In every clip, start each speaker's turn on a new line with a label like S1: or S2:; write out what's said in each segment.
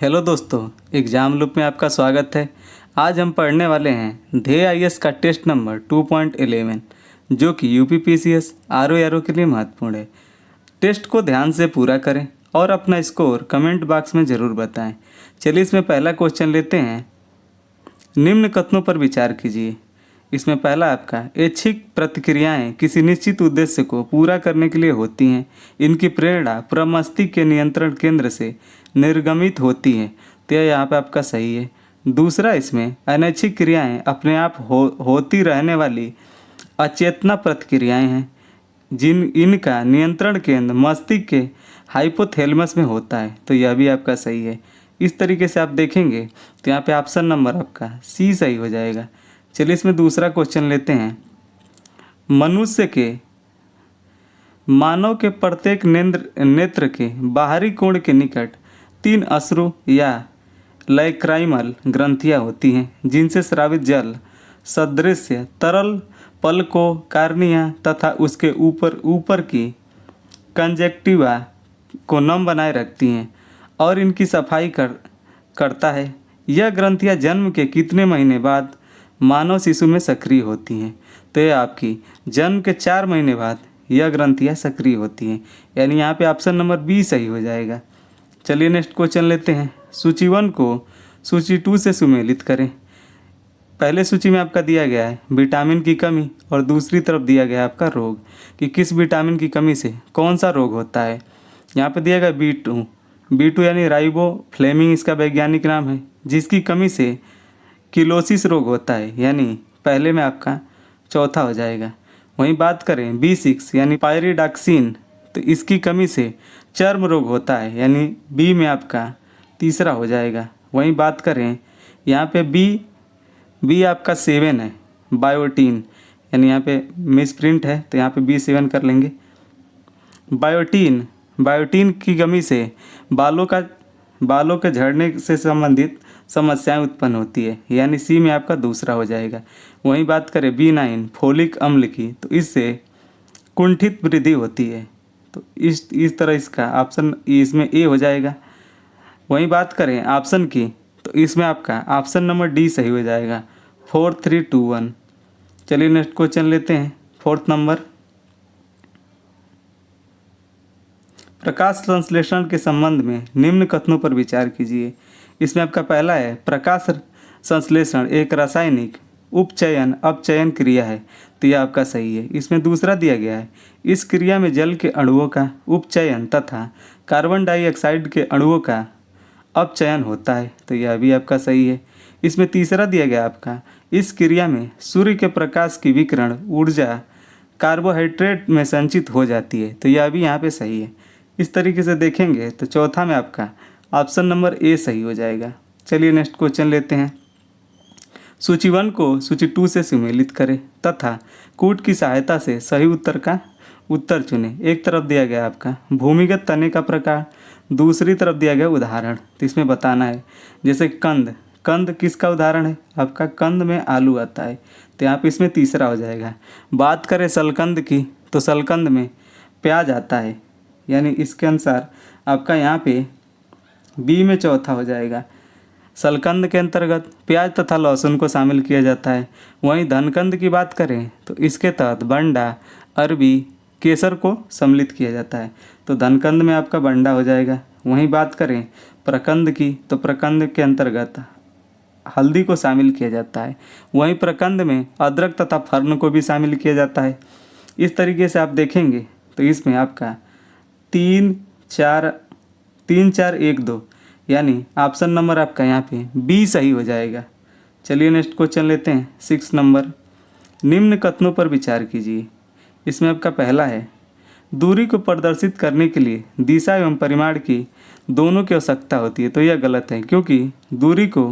S1: Hello दोस्तों, exam loop में आपका स्वागत है। आज हम पढ़ने वाले हैं ध्येय आईएएस का टेस्ट नंबर 2.11 जो कि यूपीपीसीएस आरओ के लिए महत्वपूर्ण है। टेस्ट को ध्यान से पूरा करें और अपना स्कोर कमेंट बॉक्स में ज़रूर बताएं। चलिए इसमें पहला क्वेश्चन लेते हैं। निम्न कथनों पर विचार कीजिए। इसमें पहला आपका ऐच्छिक प्रतिक्रियाएं किसी निश्चित उद्देश्य को पूरा करने के लिए होती हैं। इनकी प्रेरणा प्रमस्तिष्क के नियंत्रण केंद्र से निर्गमित होती है, तो यह यहाँ पे आपका सही है। दूसरा, इसमें अनैच्छिक क्रियाएं अपने आप होती रहने वाली अचेतना प्रतिक्रियाएं हैं इनका नियंत्रण केंद्र मस्तिष्क के हाइपोथैलेमस में होता है, तो यह भी आपका सही है। इस तरीके से आप देखेंगे तो यहाँ पे ऑप्शन नंबर आपका सी सही हो जाएगा। चलिए इसमें दूसरा क्वेश्चन लेते हैं। मानव के प्रत्येक नेत्र के बाहरी कोण के निकट 3 अश्रु या लैक्राइमल ग्रंथियां होती हैं, जिनसे स्रावित जल सदृश तरल पलकों, कार्निया तथा उसके ऊपर की कंजक्टिवा को नम बनाए रखती हैं और इनकी सफाई करता है। यह ग्रंथियां जन्म के कितने महीने बाद मानव शिशु में सक्रिय होती हैं? तो यह आपकी जन्म के 4 महीने बाद यह ग्रंथियां सक्रिय होती हैं, यानी यहाँ पे ऑप्शन नंबर बी सही हो जाएगा। चलिए नेक्स्ट क्वेश्चन लेते हैं। सूची 1 को सूची 2 से सुमेलित करें। पहले सूची में आपका दिया गया है विटामिन की कमी और दूसरी तरफ दिया गया है आपका रोग, कि किस विटामिन की कमी से कौन सा रोग होता है। यहाँ पे दिया गया B2 यानी राइबोफ्लेविन इसका वैज्ञानिक नाम है, जिसकी कमी से किलोसिस रोग होता है, यानी पहले में आपका चौथा हो जाएगा। वहीं बात करें B6 यानी पायरिडॉक्सिन, तो इसकी कमी से चर्म रोग होता है, यानी बी में आपका तीसरा हो जाएगा। वहीं बात करें यहाँ पे बी आपका 7 है, बायोटीन, यानी यहाँ पे मिस प्रिंट है तो यहाँ पे B7 कर लेंगे। बायोटीन की कमी से बालों के झड़ने से संबंधित समस्याएं उत्पन्न होती है, यानी सी में आपका दूसरा हो जाएगा। वहीं बात करें B9 फोलिक अम्ल की, तो इससे कुंठित वृद्धि होती है, तो इस तरह इसका ऑप्शन इसमें ए हो जाएगा। वहीं बात करें ऑप्शन की, तो इसमें आपका ऑप्शन नंबर डी सही हो जाएगा। 4 3 2 1। चलिए नेक्स्ट क्वेश्चन लेते हैं। 4th नंबर, प्रकाश संश्लेषण के संबंध में निम्न कथनों पर विचार कीजिए। इसमें आपका पहला है प्रकाश संश्लेषण एक रासायनिक उपचयन अपचयन क्रिया है, तो यह आपका सही है। इसमें दूसरा दिया गया है इस क्रिया में जल के अणुओं का उपचयन तथा कार्बन डाइऑक्साइड के अणुओं का अपचयन होता है, तो यह भी आपका सही है। इसमें तीसरा दिया गया आपका इस क्रिया में सूर्य के प्रकाश की विकिरण ऊर्जा कार्बोहाइड्रेट में संचित हो जाती है, तो यह भी यहाँ पे सही है। इस तरीके से देखेंगे तो चौथा में आपका ऑप्शन नंबर ए सही हो जाएगा। चलिए नेक्स्ट क्वेश्चन लेते हैं। सूची 1 को सूची 2 से सुमेलित करें तथा कूट की सहायता से सही उत्तर का उत्तर चुनें। एक तरफ दिया गया आपका भूमिगत तने का प्रकार, दूसरी तरफ दिया गया उदाहरण, तो इसमें बताना है। जैसे कंद किसका उदाहरण है? आपका कंद में आलू आता है, तो यहाँ पे इसमें तीसरा हो जाएगा। बात करें सलकंद की, तो सलकंद में प्याज आता है, यानी इसके अनुसार आपका यहाँ पे बी में चौथा हो जाएगा। सलकंद के अंतर्गत प्याज तथा लहसुन को शामिल किया जाता है। वहीं धनकंद की बात करें तो इसके तहत बंडा, अरबी, केसर को सम्मिलित किया जाता है, तो धनकंद में आपका बंडा हो जाएगा। वहीं बात करें प्रकंद की, तो प्रकंद के अंतर्गत हल्दी को शामिल किया जाता है। वहीं प्रकंद में अदरक तथा फर्न को भी शामिल किया जाता है। इस तरीके से आप देखेंगे तो इसमें आपका 3 4 1 2, यानी ऑप्शन नंबर आपका यहाँ पे बी सही हो जाएगा। चलिए नेक्स्ट क्वेश्चन लेते हैं। 6 नंबर, निम्न कथनों पर विचार कीजिए। इसमें आपका पहला है दूरी को प्रदर्शित करने के लिए दिशा एवं परिमाण की दोनों की आवश्यकता होती है, तो यह गलत है, क्योंकि दूरी को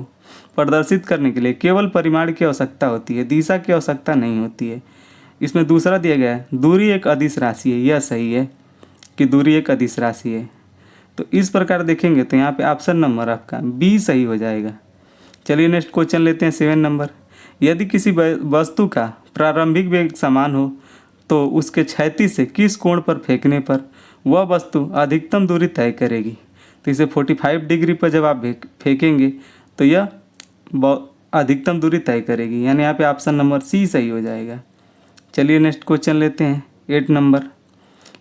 S1: प्रदर्शित करने के लिए केवल परिमाण की आवश्यकता होती है, दिशा की आवश्यकता नहीं होती है। इसमें दूसरा दिया गया है दूरी एक अदिश राशि है, यह सही है कि दूरी एक अदिश राशि है। तो इस प्रकार देखेंगे तो यहाँ पे ऑप्शन नंबर आपका बी सही हो जाएगा। चलिए नेक्स्ट क्वेश्चन लेते हैं। 7 नंबर, यदि किसी वस्तु का प्रारंभिक वेग समान हो तो उसके क्षैतिज से किस कोण पर फेंकने पर वह वस्तु अधिकतम दूरी तय करेगी? तो इसे 45 डिग्री पर जब आप फेंकेंगे तो यह अधिकतम दूरी तय करेगी, यानी यहाँ पे ऑप्शन नंबर सी सही हो जाएगा। चलिए नेक्स्ट क्वेश्चन लेते हैं 8 नंबर।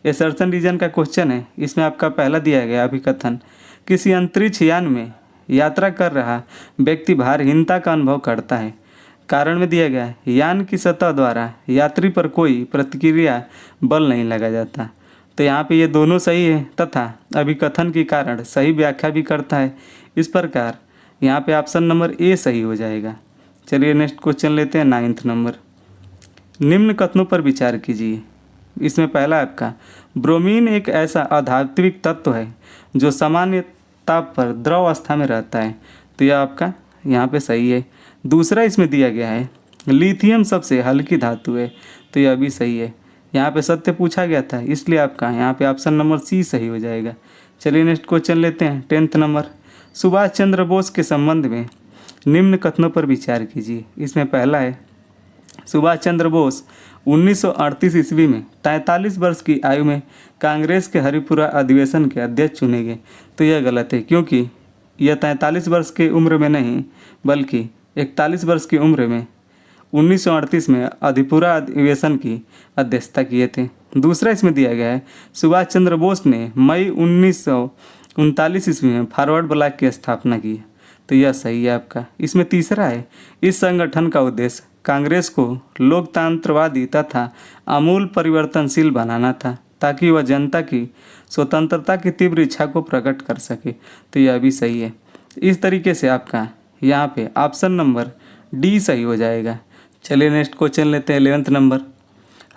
S1: एसर्शन रीजन का क्वेश्चन है। इसमें आपका पहला दिया गया अभिकथन, किसी अंतरिक्ष यान में यात्रा कर रहा व्यक्ति भारहीनता का अनुभव करता है। कारण में दिया गया है, यान की सतह द्वारा यात्री पर कोई प्रतिक्रिया बल नहीं लगा जाता। तो यहाँ पे ये दोनों सही है तथा अभिकथन के कारण सही व्याख्या भी करता है। इस प्रकार यहाँ पे ऑप्शन नंबर ए सही हो जाएगा। चलिए नेक्स्ट क्वेश्चन लेते हैं 9 नंबर। निम्न कथनों पर विचार कीजिए। इसमें पहला आपका, ब्रोमीन एक ऐसा अधात्विक तत्व है जो सामान्य ताप पर द्रव अवस्था में रहता है। तो यह आपका यहाँ पे सही है। दूसरा इसमें दिया गया है, लिथियम सबसे हल्की धातु है। तो यह भी सही है। यहाँ पे सत्य पूछा गया था, इसलिए आपका यहाँ पे ऑप्शन नंबर सी सही हो जाएगा। चलिए नेक्स्ट क्वेश्चन लेते हैं 10 नंबर। सुभाष चंद्र बोस के संबंध में निम्न कथनों पर विचार कीजिए। इसमें पहला है, सुभाष चंद्र बोस 1938 ईस्वी में 43 वर्ष की आयु में कांग्रेस के हरिपुरा अधिवेशन के अध्यक्ष चुने गए। तो यह गलत है, क्योंकि यह 43 वर्ष की उम्र में नहीं बल्कि 41 वर्ष की उम्र में 1938 में अधिपुरा अधिवेशन की अध्यक्षता किए थे। दूसरा इसमें दिया गया है, सुभाष चंद्र बोस ने मई 1939 ईस्वी में फॉरवर्ड ब्लॉक की स्थापना की। तो यह सही है आपका। इसमें तीसरा है, इस संगठन का उद्देश्य कांग्रेस को लोकतंत्रवादी तथा आमूल परिवर्तनशील बनाना था, ताकि वह जनता की स्वतंत्रता की तीव्र इच्छा को प्रकट कर सके। तो यह भी सही है। इस तरीके से आपका यहाँ पे ऑप्शन नंबर डी सही हो जाएगा। चलिए नेक्स्ट क्वेश्चन लेते हैं 11 नंबर।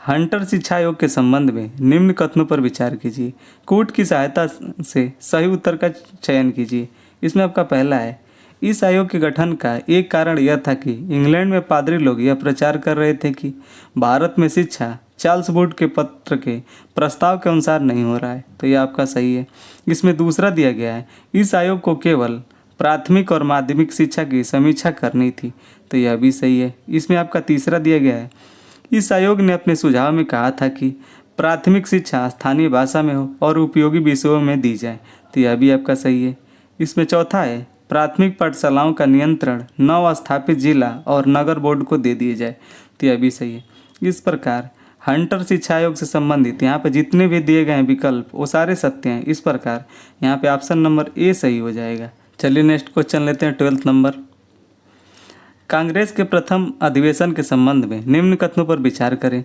S1: हंटर शिक्षा आयोग के संबंध में निम्न कथनों पर विचार कीजिए। कूट की सहायता से सही उत्तर का चयन कीजिए। इसमें आपका पहला है, इस आयोग के गठन का एक कारण यह था कि इंग्लैंड में पादरी लोग यह प्रचार कर रहे थे कि भारत में शिक्षा चार्ल्स वुड के पत्र के प्रस्ताव के अनुसार नहीं हो रहा है। तो यह आपका सही है। इसमें दूसरा दिया गया है, इस आयोग को केवल प्राथमिक और माध्यमिक शिक्षा की समीक्षा करनी थी। तो यह भी सही है। इसमें आपका तीसरा दिया गया है, इस आयोग ने अपने सुझाव में कहा था कि प्राथमिक शिक्षा स्थानीय भाषा में हो और उपयोगी विषयों में दी जाए। तो यह भी आपका सही है। इसमें चौथा है, प्राथमिक पाठशालाओं का नियंत्रण नव स्थापित जिला और नगर बोर्ड को दे दिए जाए। तो यह भी सही है। इस प्रकार हंटर शिक्षा आयोग से संबंधित यहाँ पे जितने भी दिए गए हैं विकल्प वो सारे सत्य हैं। इस प्रकार यहाँ पे ऑप्शन नंबर ए सही हो जाएगा। चलिए नेक्स्ट क्वेश्चन लेते हैं 12 नंबर। कांग्रेस के प्रथम अधिवेशन के संबंध में निम्न कथनों पर विचार करें।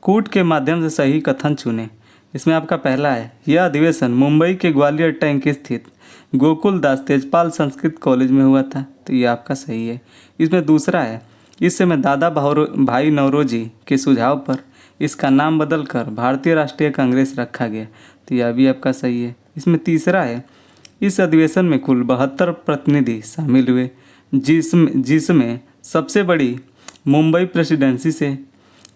S1: कूट के माध्यम से सही कथन चुनें। इसमें आपका पहला है, यह अधिवेशन मुंबई के ग्वालियर टैंक स्थित गोकुल दास तेजपाल संस्कृत कॉलेज में हुआ था। तो ये आपका सही है। इसमें दूसरा है, इस समय दादा भाई नौरोजी के सुझाव पर इसका नाम बदलकर भारतीय राष्ट्रीय कांग्रेस रखा गया। तो यह भी आपका सही है। इसमें तीसरा है, इस अधिवेशन में कुल 72 प्रतिनिधि शामिल हुए, जिसमें सबसे बड़ी मुंबई प्रेसिडेंसी से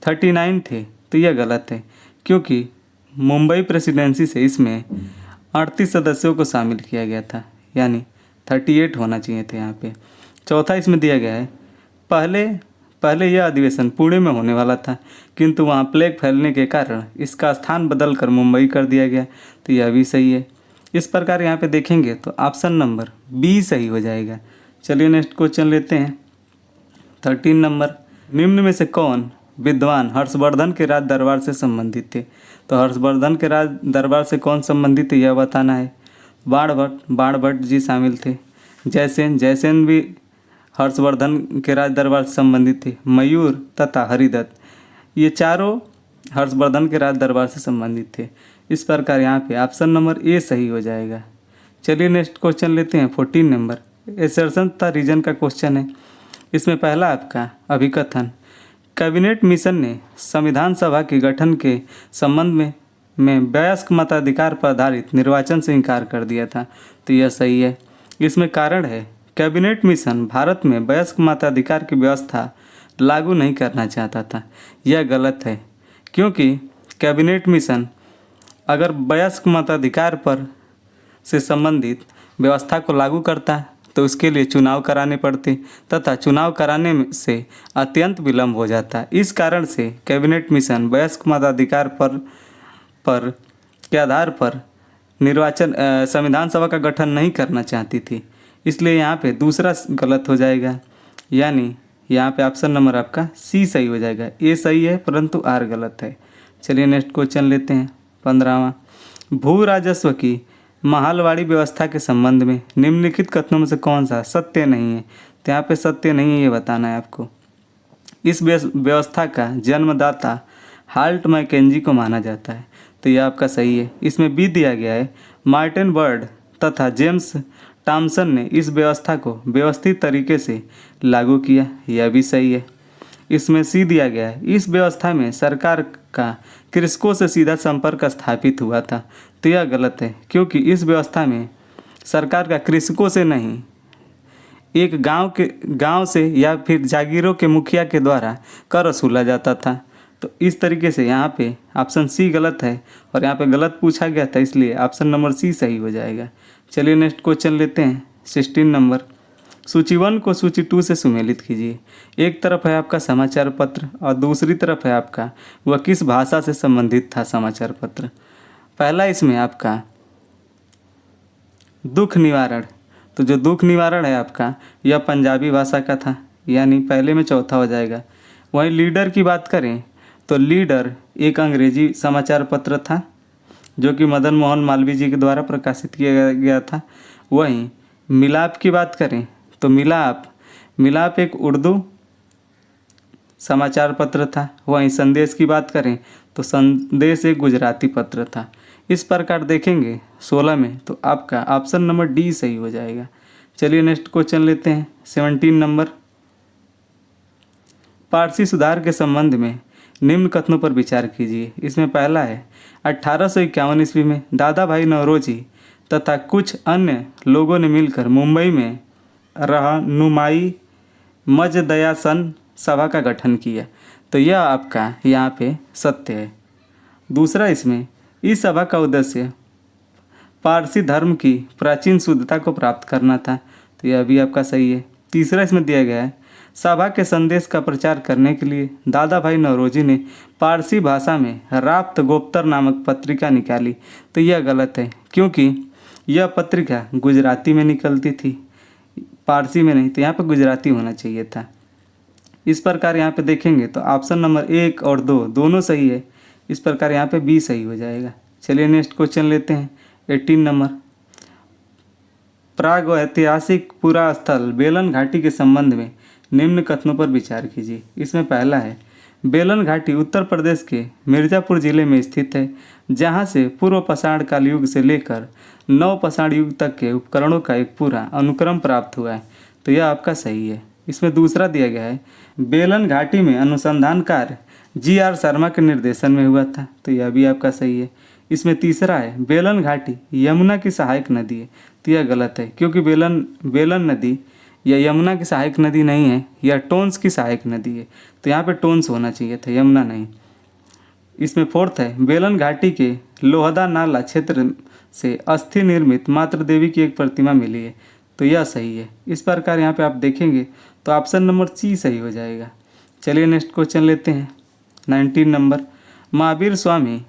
S1: 39 थे। तो यह गलत है, क्योंकि मुंबई प्रेसिडेंसी से इसमें 38 सदस्यों को शामिल किया गया था, यानी 38 होना चाहिए थे यहाँ पे। चौथा इसमें दिया गया है, पहले यह अधिवेशन पुणे में होने वाला था, किंतु वहाँ प्लेग फैलने के कारण इसका स्थान बदलकर मुंबई कर दिया गया। तो यह भी सही है। इस प्रकार यहाँ पे देखेंगे तो ऑप्शन नंबर बी सही हो जाएगा। चलिए नेक्स्ट क्वेश्चन लेते हैं 13 नंबर। निम्न में से कौन विद्वान हर्षवर्धन के राज दरबार से संबंधित थे? तो हर्षवर्धन के राज दरबार से कौन संबंधित है यह बताना है। बाणभट्ट जी शामिल थे। जयसेन भी हर्षवर्धन के राज दरबार से संबंधित थे। मयूर तथा हरिदत्त, ये चारों हर्षवर्धन के राज दरबार से संबंधित थे। इस प्रकार यहाँ पे ऑप्शन नंबर ए सही हो जाएगा। चलिए नेक्स्ट क्वेश्चन लेते हैं 14 नंबर। एसर्शन तथा रीजन का क्वेश्चन है। इसमें पहला आपका अभिकथन, कैबिनेट मिशन ने संविधान सभा के गठन के संबंध में वयस्क मताधिकार पर आधारित निर्वाचन से इनकार कर दिया था। तो यह सही है। इसमें कारण है, कैबिनेट मिशन भारत में वयस्क मताधिकार की व्यवस्था लागू नहीं करना चाहता था। यह गलत है, क्योंकि कैबिनेट मिशन अगर वयस्क मताधिकार पर से संबंधित व्यवस्था को लागू करता तो उसके लिए चुनाव कराने पड़ते तथा चुनाव कराने से अत्यंत विलम्ब हो जाता। इस कारण से कैबिनेट मिशन वयस्क मताधिकार पर के आधार पर संविधान सभा का गठन नहीं करना चाहती थी, इसलिए यहाँ पे दूसरा गलत हो जाएगा। यानी यहाँ पे ऑप्शन नंबर आपका सी सही हो जाएगा। ए सही है परंतु आर गलत है। चलिए नेक्स्ट क्वेश्चन लेते हैं 15वां। भू राजस्व की महालवाड़ी व्यवस्था के संबंध में निम्नलिखित कथनों में से कौन सा सत्य नहीं है? तो यहाँ पे सत्य नहीं है ये बताना है आपको। इस व्यवस्था का जन्मदाता हाल्ट मैकेंजी को माना जाता है, तो यह आपका सही है। इसमें बी दिया गया है मार्टिन बर्ड तथा जेम्स टॉमसन ने इस व्यवस्था को व्यवस्थित तरीके से लागू किया, यह भी सही है। इसमें सी दिया गया है इस व्यवस्था में सरकार का कृषकों से सीधा संपर्क स्थापित हुआ था, तो यह गलत है क्योंकि इस व्यवस्था में सरकार का कृषकों से नहीं एक गांव से या फिर जागीरों के मुखिया के द्वारा कर वसूला जाता था। तो इस तरीके से यहाँ पे ऑप्शन सी गलत है और यहाँ पे गलत पूछा गया था, इसलिए ऑप्शन नंबर सी सही हो जाएगा। चलिए नेक्स्ट क्वेश्चन लेते हैं 16 नंबर। सूची 1 को सूची 2 से सुमेलित कीजिए। एक तरफ है आपका समाचार पत्र और दूसरी तरफ है आपका वह किस भाषा से संबंधित था समाचार पत्र। पहला इसमें आपका दुख निवारण, तो जो दुख निवारण है आपका यह पंजाबी भाषा का था, यानी पहले में चौथा हो जाएगा। वहीं लीडर की बात करें तो लीडर एक अंग्रेजी समाचार पत्र था जो कि मदन मोहन मालवीय जी के द्वारा प्रकाशित किया गया था। वहीं मिलाप की बात करें तो मिलाप एक उर्दू समाचार पत्र था। वहीं संदेश की बात करें तो संदेश एक गुजराती पत्र था। इस प्रकार देखेंगे 16 में तो आपका ऑप्शन नंबर डी सही हो जाएगा। चलिए नेक्स्ट क्वेश्चन लेते हैं 17 नंबर। पारसी सुधार के संबंध में निम्न कथनों पर विचार कीजिए। इसमें पहला है 1851 ईस्वी में दादा भाई नौरोजी तथा कुछ अन्य लोगों ने मिलकर मुंबई में रहनुमाई मजदयासन सभा का गठन किया, तो यह आपका यहाँ पे सत्य है। दूसरा इसमें इस सभा का उद्देश्य पारसी धर्म की प्राचीन शुद्धता को प्राप्त करना था, तो यह भी आपका सही है। तीसरा इसमें दिया गया है सभा के संदेश का प्रचार करने के लिए दादा भाई नौरोजी ने पारसी भाषा में राप्त गोप्तर नामक पत्रिका निकाली, तो यह गलत है क्योंकि यह पत्रिका गुजराती में निकलती थी, पारसी में नहीं, तो यहाँ पर गुजराती होना चाहिए था। इस प्रकार यहाँ पे देखेंगे तो ऑप्शन नंबर 1 और 2 दोनों सही है। इस प्रकार यहाँ पे बी सही हो जाएगा। चलिए नेक्स्ट क्वेश्चन लेते हैं 18 नंबर। प्राग ऐतिहासिक पुरा स्थल बेलन घाटी के संबंध में निम्न कथनों पर विचार कीजिए। इसमें पहला है बेलन घाटी उत्तर प्रदेश के मिर्ज़ापुर जिले में स्थित है, जहाँ से पूर्व पाषाण काल युग से लेकर नव पाषाण युग तक के उपकरणों का एक पूरा अनुक्रम प्राप्त हुआ है, तो यह आपका सही है। इसमें दूसरा दिया गया है बेलन घाटी में अनुसंधान कार्य जी.आर. शर्मा के निर्देशन में हुआ था, तो यह भी आपका सही है। इसमें तीसरा है बेलन घाटी यमुना की सहायक नदी है, तो यह गलत है क्योंकि बेलन नदी यह यमुना की सहायक नदी नहीं है, यह टोन्स की सहायक नदी है, तो यहाँ पे टोन्स होना चाहिए था, यमुना नहीं। इसमें फोर्थ है बेलन घाटी के लोहदा नाला क्षेत्र से अस्थि निर्मित मातृ देवी की एक प्रतिमा मिली है, तो यह सही है। इस प्रकार यहाँ पे आप देखेंगे तो ऑप्शन नंबर सी सही हो जाएगा। चलिए नेक्स्ट क्वेश्चन लेते हैं 19 नंबर। महावीर स्वामी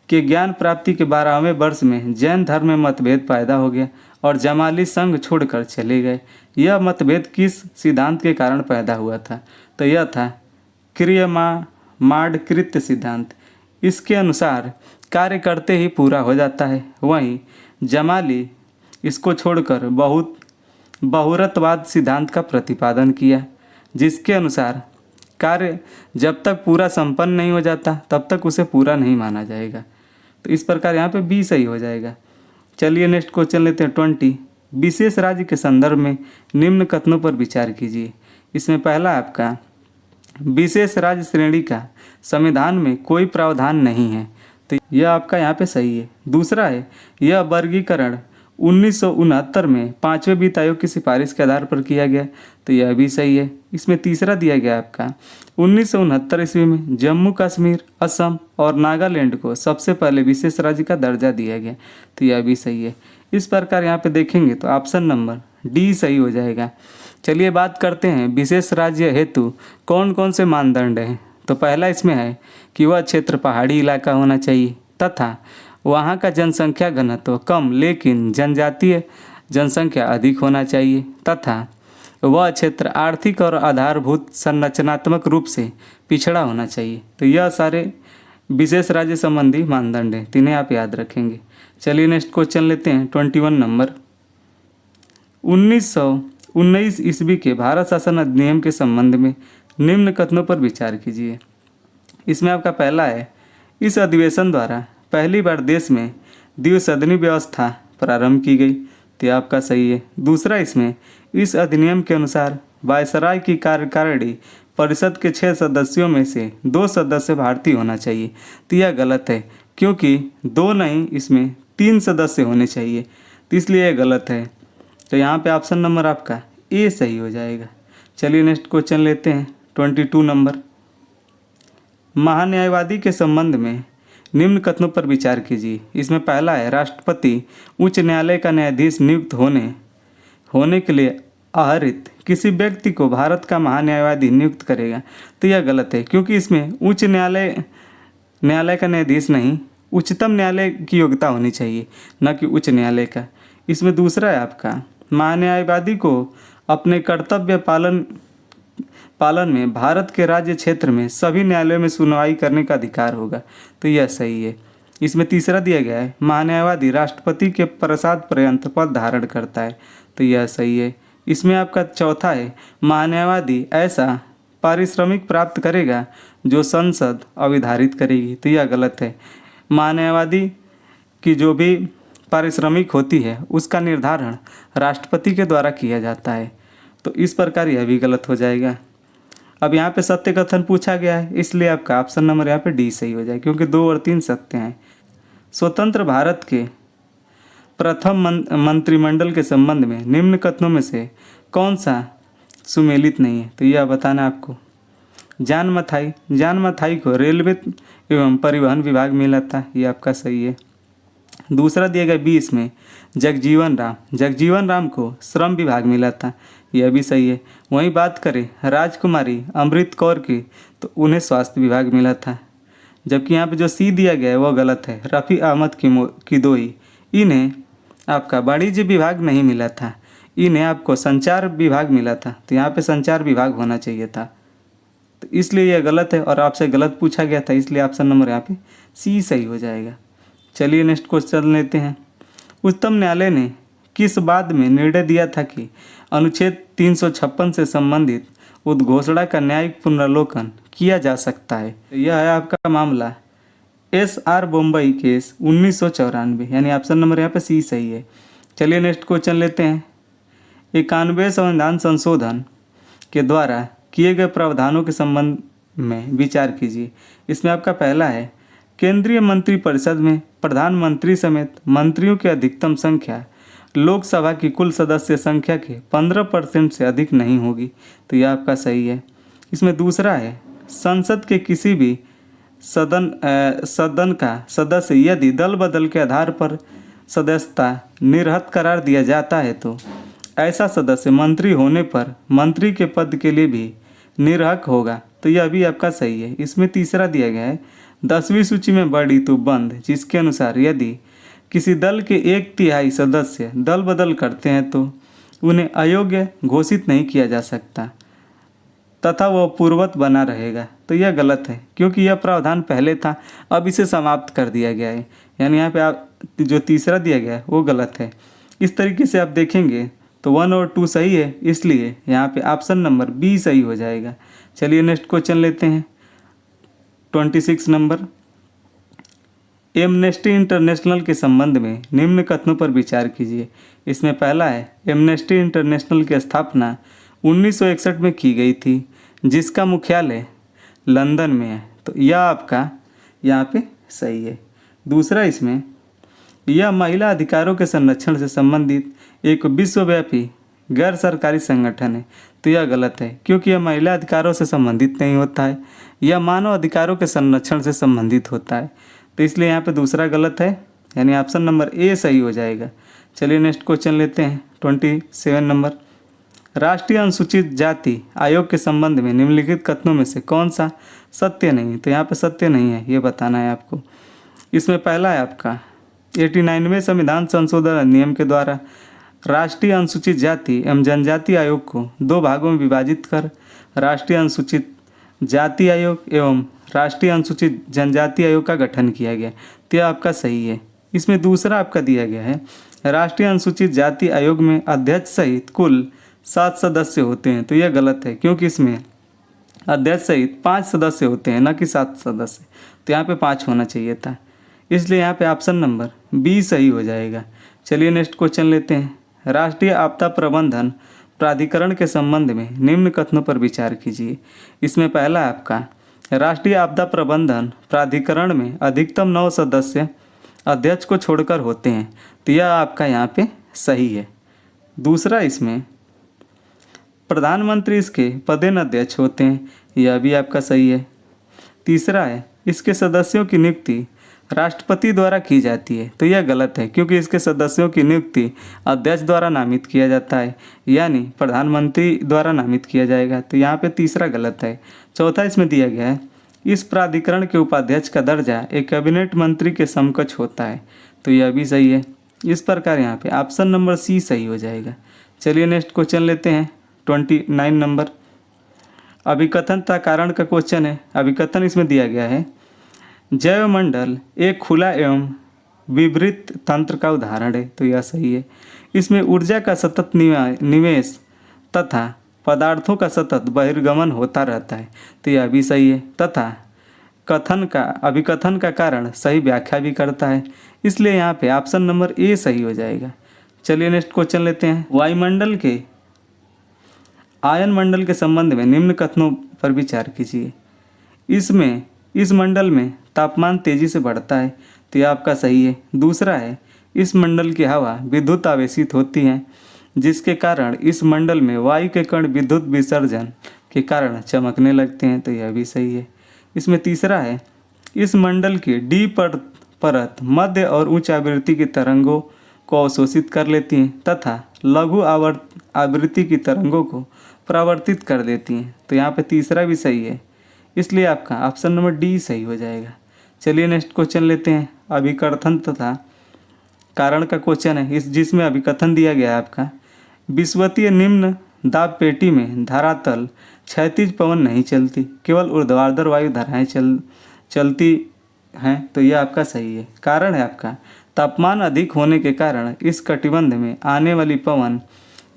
S1: के ज्ञान प्राप्ति के 12वें वर्ष में जैन धर्म में मतभेद पैदा हो गया और जमाली संघ छोड़कर चले गए। यह मतभेद किस सिद्धांत के कारण पैदा हुआ था? तो यह था क्रियमाण कृत्य सिद्धांत। इसके अनुसार कार्य करते ही पूरा हो जाता है। वहीं जमाली इसको छोड़कर बहुरतवाद सिद्धांत का प्रतिपादन किया, जिसके अनुसार कार्य जब तक पूरा संपन्न नहीं हो जाता तब तक उसे पूरा नहीं माना जाएगा। तो इस प्रकार यहाँ पे बी सही हो जाएगा। चलिए नेक्स्ट क्वेश्चन लेते हैं 20। विशेष राज्य के संदर्भ में निम्न कथनों पर विचार कीजिए। इसमें पहला आपका विशेष राज्य श्रेणी का संविधान में कोई प्रावधान नहीं है, तो यह आपका यहाँ पे सही है। दूसरा है यह वर्गीकरण 1969 में 5वें वित्त आयोग की सिफारिश के आधार पर किया गया, तो यह भी सही है। इसमें तीसरा दिया गया आपका 1969 ईस्वी में जम्मू कश्मीर, असम और नागालैंड को सबसे पहले विशेष राज्य का दर्जा दिया गया, तो यह भी सही है। इस प्रकार यहाँ पे देखेंगे तो ऑप्शन नंबर डी सही हो जाएगा। चलिए बात करते हैं विशेष राज्य हेतु कौन कौन से मानदंड हैं। तो पहला इसमें है कि वह क्षेत्र पहाड़ी इलाका होना चाहिए तथा वहाँ का जनसंख्या घनत्व कम लेकिन जनजातीय जनसंख्या अधिक होना चाहिए, तथा वह क्षेत्र आर्थिक और आधारभूत संरचनात्मक रूप से पिछड़ा होना चाहिए। तो यह सारे विशेष राज्य संबंधी मानदंड हैं, तिन्हें आप याद रखेंगे। चलिए नेक्स्ट क्वेश्चन लेते हैं 21 नंबर। 1919 ईस्वी के भारत शासन अधिनियम के संबंध में निम्न कथनों पर विचार कीजिए। इसमें आपका पहला है, इस अधिवेशन द्वारा पहली बार देश में द्विसदनी व्यवस्था प्रारंभ की गई, तो यह आपका सही है। दूसरा, इसमें इस अधिनियम के अनुसार वायसराय की कार्यकारिणी परिषद के 6 सदस्यों में से 2 सदस्य भारतीय होना चाहिए, तो यह गलत है, क्योंकि 2 नहीं, इसमें 3 सदस्य होने चाहिए, तो इसलिए यह गलत है। तो यहाँ पे ऑप्शन नंबर आपका ए सही हो जाएगा। चलिए नेक्स्ट क्वेश्चन लेते हैं 22 नंबर। महान्यायवादी के संबंध में निम्न कथनों पर विचार कीजिए। इसमें पहला है, राष्ट्रपति उच्च न्यायालय का न्यायाधीश नियुक्त होने के लिए आहरित किसी व्यक्ति को भारत का महान्यायवादी नियुक्त करेगा, तो यह गलत है, क्योंकि इसमें उच्च न्यायालय का न्यायाधीश नहीं, उच्चतम न्यायालय की योग्यता होनी चाहिए, न कि उच्च न्यायालय का। इसमें दूसरा है आपका, महान्यायवादी को अपने कर्तव्य पालन में भारत के राज्य क्षेत्र में सभी न्यायालयों में सुनवाई करने का अधिकार होगा, तो यह सही है। इसमें तीसरा दिया गया है, महान्यायवादी राष्ट्रपति के प्रसाद पर्यंत पद धारण करता है, तो यह सही है। इसमें आपका चौथा है, महान्यायवादी ऐसा पारिश्रमिक प्राप्त करेगा जो संसद अविधारित करेगी, तो यह गलत है। महान्यायवादी की जो भी पारिश्रमिक होती है उसका निर्धारण राष्ट्रपति के द्वारा किया जाता है, तो इस प्रकार यह भी गलत हो जाएगा। अब यहाँ पे सत्य कथन पूछा गया है, इसलिए आपका ऑप्शन नंबर यहाँ पे डी सही हो जाएगा, क्योंकि 2 और 3 सत्य हैं। स्वतंत्र भारत के प्रथम मंत्रिमंडल के संबंध में निम्न कथनों में से कौन सा सुमेलित नहीं है, तो यह बताना आपको। जान मथाई को रेलवे एवं परिवहन विभाग मिला था, ये आपका सही है। दूसरा दिया गया 20 में जगजीवन राम को श्रम विभाग मिला था, यह भी सही है। वहीं बात करें राजकुमारी अमृत कौर की, तो उन्हें स्वास्थ्य विभाग मिला था। जबकि यहाँ पे जो सी दिया गया है वो गलत है, रफ़ी अहमद किदोई, इन्हें आपका वाणिज्य विभाग नहीं मिला था, इन्हें आपको संचार विभाग मिला था, तो यहाँ पे संचार विभाग होना चाहिए था, तो इसलिए यह गलत है और आपसे गलत पूछा गया था, इसलिए ऑप्शन नंबर यहाँ पे सी सही हो जाएगा। चलिए नेक्स्ट क्वेश्चन लेते हैं। उच्चतम न्यायालय ने किस बात में निर्णय दिया था कि अनुच्छेद 356 से संबंधित उद्घोषणा का न्यायिक पुनर्लोकन किया जा सकता है? यह है आपका मामला SR बम्बई केस 1994, यानी ऑप्शन नंबर यहाँ पे सी सही है। चलिए नेक्स्ट क्वेश्चन लेते हैं। 91वें संविधान संशोधन के द्वारा किए गए प्रावधानों के संबंध में विचार कीजिए। इसमें आपका पहला है, केंद्रीय मंत्रिपरिषद में प्रधानमंत्री समेत मंत्रियों की अधिकतम संख्या लोकसभा की कुल सदस्य संख्या के 15% से अधिक नहीं होगी, तो यह आपका सही है। इसमें दूसरा है, संसद के किसी भी सदन का सदस्य यदि दल बदल के आधार पर सदस्यता निरहत करार दिया जाता है तो ऐसा सदस्य मंत्री होने पर मंत्री के पद के लिए भी निरहक होगा, तो यह भी आपका सही है। इसमें तीसरा दिया गया है, 10वीं सूची में बड़ी तो बंद, जिसके अनुसार यदि किसी दल के 1/3 सदस्य दल बदल करते हैं तो उन्हें अयोग्य घोषित नहीं किया जा सकता तथा वह पूर्ववत बना रहेगा, तो यह गलत है, क्योंकि यह प्रावधान पहले था, अब इसे समाप्त कर दिया गया है, यानी यहाँ पे आप जो तीसरा दिया गया है वो गलत है। इस तरीके से आप देखेंगे तो 1 और 2 सही है, इसलिए यहाँ पे ऑप्शन नंबर बी सही हो जाएगा। चलिए नेक्स्ट क्वेश्चन लेते हैं 26 नंबर। एमनेस्टी इंटरनेशनल के संबंध में निम्न कथनों पर विचार कीजिए। इसमें पहला है, एमनेस्टी इंटरनेशनल की स्थापना 1961 में की गई थी, जिसका मुख्यालय लंदन में है, तो यह आपका यहाँ पे सही है। दूसरा, इसमें यह महिला अधिकारों के संरक्षण से संबंधित एक विश्वव्यापी गैर सरकारी संगठन है, तो यह गलत है, क्योंकि यह महिला अधिकारों से संबंधित नहीं होता है, यह मानव अधिकारों के संरक्षण से संबंधित होता है, तो इसलिए यहाँ पे दूसरा गलत है, यानी ऑप्शन नंबर ए सही हो जाएगा। चलिए नेक्स्ट क्वेश्चन लेते हैं 27 नंबर। राष्ट्रीय अनुसूचित जाति आयोग के संबंध में निम्नलिखित कथनों में से कौन सा सत्य नहीं है? तो यहाँ पे सत्य नहीं है, ये बताना है आपको। इसमें पहला है आपका, 89वें संविधान संशोधन अधिनियम के द्वारा राष्ट्रीय अनुसूचित जाति एवं जनजाति आयोग को 2 भागों में विभाजित कर राष्ट्रीय अनुसूचित जाति आयोग एवं राष्ट्रीय अनुसूचित जनजाति आयोग का गठन किया गया। तो यह आपका सही है। इसमें दूसरा आपका दिया गया है, राष्ट्रीय अनुसूचित जाति आयोग में अध्यक्ष सहित कुल 7 सदस्य होते हैं। तो यह गलत है, क्योंकि इसमें अध्यक्ष सहित 5 सदस्य होते हैं, न कि 7 सदस्य। तो यहाँ पे 5 होना चाहिए था, इसलिए यहाँ पे ऑप्शन नंबर बी सही हो जाएगा। चलिए नेक्स्ट क्वेश्चन लेते हैं। राष्ट्रीय आपदा प्रबंधन प्राधिकरण के संबंध में निम्न कथनों पर विचार कीजिए। इसमें पहला आपका, राष्ट्रीय आपदा प्रबंधन प्राधिकरण में अधिकतम 9 सदस्य अध्यक्ष को छोड़कर होते हैं। तो यह आपका यहाँ पे सही है। दूसरा, इसमें प्रधानमंत्री इसके पदेन अध्यक्ष होते हैं, यह भी आपका सही है। तीसरा है, इसके सदस्यों की नियुक्ति राष्ट्रपति द्वारा की जाती है। तो यह गलत है, क्योंकि इसके सदस्यों की नियुक्ति अध्यक्ष द्वारा नामित किया जाता है, यानी प्रधानमंत्री द्वारा नामित किया जाएगा। तो यहाँ पे तीसरा गलत है। चौथा, इसमें दिया गया है, इस प्राधिकरण के उपाध्यक्ष का दर्जा एक कैबिनेट मंत्री के समकक्ष होता है। तो यह भी सही है। इस प्रकार यहाँ पे ऑप्शन नंबर सी सही हो जाएगा। चलिए नेक्स्ट क्वेश्चन लेते हैं। 29 नंबर अभिकथन तथा कारण का क्वेश्चन है। अभिकथन इसमें दिया गया है, जैवमंडल एक खुला एवं विवृत तंत्र का उदाहरण है। तो यह सही है। इसमें ऊर्जा का सतत निवेश तथा पदार्थों का सतत बहिर्गमन होता रहता है। तो यह भी सही है। तथा अभिकथन का कारण सही व्याख्या भी करता है, इसलिए यहाँ पे ऑप्शन नंबर ए सही हो जाएगा। चलिए नेक्स्ट क्वेश्चन लेते हैं। वायुमंडल के आयन मंडल के संबंध में निम्न कथनों पर विचार कीजिए। इसमें इस मंडल में तापमान तेजी से बढ़ता है। तो यह आपका सही है। दूसरा है, इस मंडल की हवा विद्युत आवेशित होती है, जिसके कारण इस मंडल में वायु के कण विद्युत विसर्जन के कारण चमकने लगते हैं। तो यह भी सही है। इसमें तीसरा है, इस मंडल की डी परत मध्य और उच्च आवृत्ति की तरंगों को अवशोषित कर लेती हैं तथा लघु आवृत्ति की तरंगों को परावर्तित कर देती हैं। तो यहाँ पे तीसरा भी सही है, इसलिए आपका ऑप्शन नंबर डी सही हो जाएगा। चलिए नेक्स्ट क्वेश्चन लेते हैं। अभिकथन तथा कारण का क्वेश्चन है, जिसमें अभिकथन दिया गया है आपका, विषुवतीय निम्न दाब पेटी में धरातल क्षैतिज पवन नहीं चलती, केवल ऊर्ध्वाधर वायु धाराएं चलती हैं। तो यह आपका सही है। कारण है आपका, तापमान अधिक होने के कारण इस कटिबंध में आने वाली पवन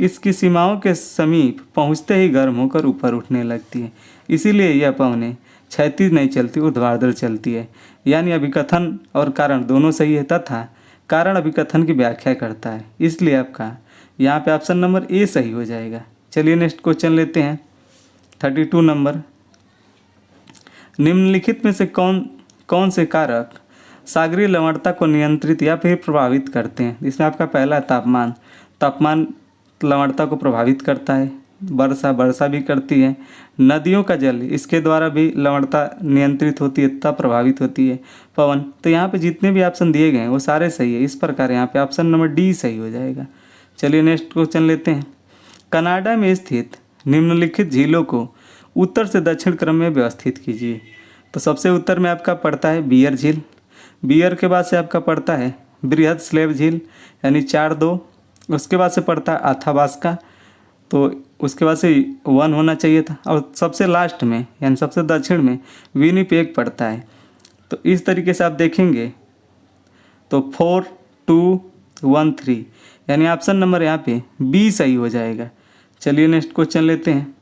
S1: इसकी सीमाओं के समीप पहुंचते ही गर्म होकर ऊपर उठने लगती है, इसीलिए यह पवनें क्षैतिज नहीं चलती, ऊर्ध्वाधर चलती है। यानी अभिकथन और कारण दोनों सही है, तथा कारण अभिकथन की व्याख्या करता है, इसलिए आपका यहाँ पे ऑप्शन नंबर ए सही हो जाएगा। चलिए नेक्स्ट क्वेश्चन लेते हैं। 32 नंबर, निम्नलिखित में से कौन से कारक सागरीय लवणता को नियंत्रित या फिर प्रभावित करते हैं। इसमें आपका पहला तापमान लवणता को प्रभावित करता है। वर्षा भी करती है। नदियों का जल, इसके द्वारा भी लवणता नियंत्रित होती है तथा प्रभावित होती है। पवन, तो यहाँ पे जितने भी ऑप्शन दिए गए हैं वो सारे सही है। इस प्रकार यहाँ पे ऑप्शन नंबर डी सही हो जाएगा। चलिए नेक्स्ट क्वेश्चन लेते हैं। कनाडा में स्थित निम्नलिखित झीलों को उत्तर से दक्षिण क्रम में व्यवस्थित कीजिए। तो सबसे उत्तर में आपका पड़ता है बियर झील। बियर के बाद से आपका पड़ता है बृहद स्लेव झील यानी 4-2। उसके बाद से पड़ता है अथाबास्का, तो उसके बाद से 1 होना चाहिए था। और सबसे लास्ट में यानी सबसे दक्षिण में विनिपेग पड़ता है। तो इस तरीके से आप देखेंगे तो 4, 2, 1, 3 यानी ऑप्शन नंबर यहाँ पे बी सही हो जाएगा। चलिए नेक्स्ट क्वेश्चन लेते हैं।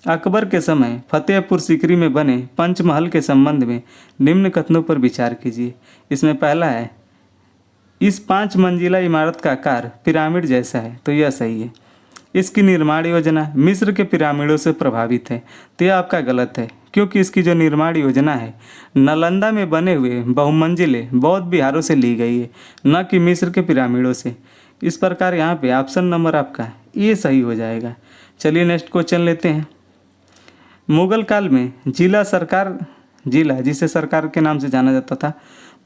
S1: अकबर के समय फतेहपुर सीकरी में बने पंचमहल के संबंध में निम्न कथनों पर विचार कीजिए। इसमें पहला है, इस 5 मंजिला इमारत का आकार पिरामिड जैसा है। तो यह सही है। इसकी निर्माण योजना मिस्र के पिरामिडों से प्रभावित है। तो यह आपका गलत है, क्योंकि इसकी जो निर्माण योजना है नालंदा में बने हुए बहुमंजिले बौद्ध विहारों से ली गई है, न कि मिस्र के पिरामिडों से। इस प्रकार यहाँ पे ऑप्शन नंबर आपका ए सही हो जाएगा। चलिए नेक्स्ट क्वेश्चन लेते हैं। मुगल काल में जिला जिसे सरकार के नाम से जाना जाता था,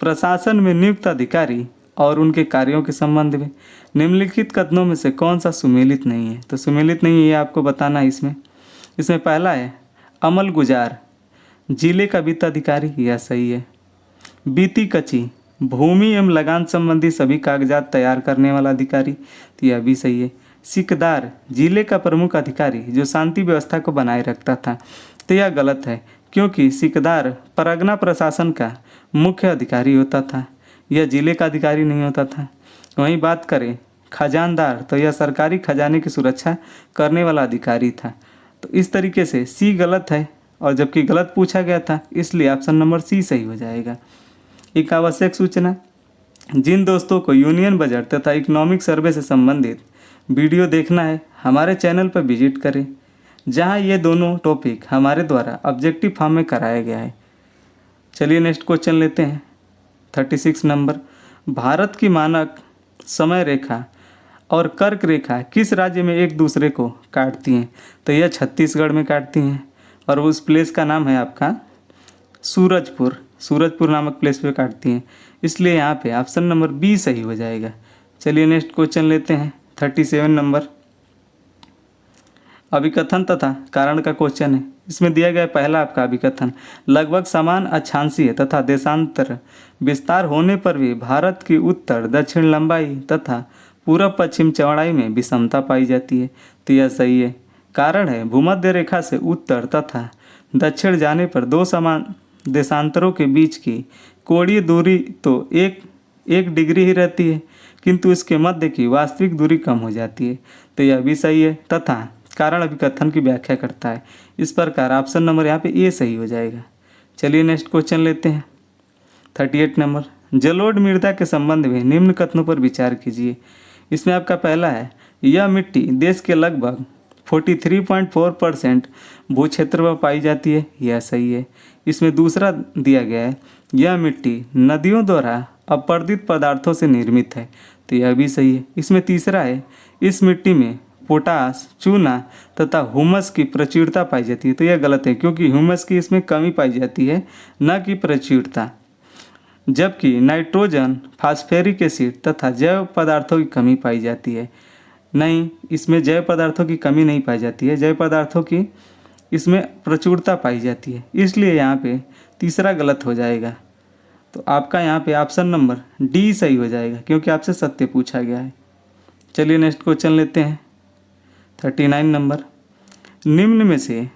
S1: प्रशासन में नियुक्त अधिकारी और उनके कार्यों के संबंध में निम्नलिखित कथनों में से कौन सा सुमेलित नहीं है। तो सुमेलित नहीं है, ये आपको बताना है। इसमें पहला है, अमल गुजार जिले का वित्त अधिकारी, यह सही है। बीती कची, भूमि एवं लगान संबंधी सभी कागजात तैयार करने वाला अधिकारी, तो यह भी सही है। सिकदार, जिले का प्रमुख अधिकारी जो शांति व्यवस्था को बनाए रखता था, तो यह गलत है क्योंकि सिकदार परगना प्रशासन का मुख्य अधिकारी होता था, यह जिले का अधिकारी नहीं होता था। वहीं बात करें खजानदार, तो यह सरकारी खजाने की सुरक्षा करने वाला अधिकारी था। तो इस तरीके से सी गलत है, और जबकि गलत पूछा गया था इसलिए ऑप्शन नंबर सी सही हो जाएगा। एक आवश्यक सूचना, जिन दोस्तों को यूनियन बजट तथा इकोनॉमिक सर्वे से संबंधित वीडियो देखना है हमारे चैनल पर विजिट करें, जहां ये दोनों टॉपिक हमारे द्वारा ऑब्जेक्टिव फॉर्म में कराया गया है। चलिए नेक्स्ट क्वेश्चन लेते हैं। 36 नंबर, भारत की मानक समय रेखा और कर्क रेखा किस राज्य में एक दूसरे को काटती हैं? तो यह छत्तीसगढ़ में काटती हैं, और उस प्लेस का नाम है आपका सूरजपुर। सूरजपुर नामक प्लेस पे काटती हैं, इसलिए यहाँ पे ऑप्शन नंबर बी सही हो जाएगा। चलिए नेक्स्ट क्वेश्चन लेते हैं। 37 नंबर, अभिकथन तथा कारण का क्वेश्चन है। इसमें दिया गया पहला आपका अभिकथन, लगभग समान अक्षांशीय तथा देशांतर विस्तार होने पर भी भारत की उत्तर दक्षिण लंबाई तथा पूर्व पश्चिम चौड़ाई में विषमता पाई जाती है, तो यह सही है। कारण है भूमध्य रेखा से उत्तर तथा दक्षिण जाने पर दो समान देशांतरों के बीच की कोणीय दूरी तो एक डिग्री ही रहती है, किंतु इसके मध्य की वास्तविक दूरी कम हो जाती है, तो यह भी सही है। तथा कारण अभिकथन की व्याख्या करता है। इस प्रकार ऑप्शन नंबर यहाँ पे ए सही हो जाएगा। चलिए नेक्स्ट क्वेश्चन लेते हैं। 38 नंबर, जलोढ़ मृदा के संबंध में निम्न कथनों पर विचार कीजिए। इसमें आपका पहला है, यह मिट्टी देश के लगभग 43.4% भू क्षेत्र में पाई जाती है, यह सही है। इसमें दूसरा दिया गया है, यह मिट्टी नदियों द्वारा अपरदित पदार्थों से निर्मित है, तो यह भी सही है। इसमें तीसरा है, इस मिट्टी में पोटास, चूना तथा हुमस की प्रचुरता पाई जाती है, तो यह गलत है क्योंकि हुमस की इसमें कमी पाई जाती है, न कि प्रचुरता। जबकि नाइट्रोजन, फास्फोरिक एसिड तथा जैव पदार्थों की कमी पाई जाती है। नहीं, इसमें जैव पदार्थों की कमी नहीं पाई जाती है, जैव पदार्थों की इसमें प्रचुरता पाई जाती है, इसलिए यहाँ पे तीसरा गलत हो जाएगा। तो आपका यहाँ पे ऑप्शन नंबर डी सही हो जाएगा क्योंकि आपसे सत्य पूछा गया है। चलिए नेक्स्ट क्वेश्चन लेते हैं। 39 नंबर, निम्न में से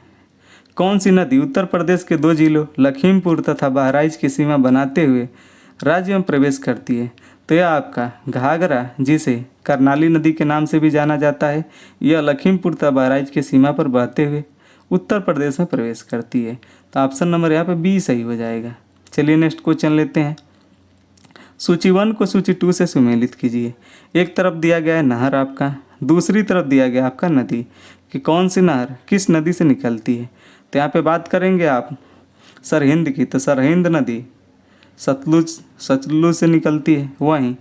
S1: कौन सी नदी उत्तर प्रदेश के दो जिलों लखीमपुर तथा बहराइच की सीमा बनाते हुए राज्य में प्रवेश करती है? तो यह आपका घाघरा, जिसे करनाली नदी के नाम से भी जाना जाता है, यह लखीमपुर तथा बहराइच की सीमा पर बहते हुए उत्तर प्रदेश में प्रवेश करती है, तो ऑप्शन नंबर यहाँ पे बी सही हो जाएगा। चलिए नेक्स्ट क्वेश्चन लेते हैं। सूची 1 को सूची 2 से सुमेलित कीजिए। एक तरफ दिया गया है नहर आपका, दूसरी तरफ दिया गया आपका नदी, कि कौन सी नहर किस नदी से निकलती है। तो यहाँ पे बात करेंगे आप सरहिंद की, तो सरहिंद नदी सतलुज से निकलती है। वहीं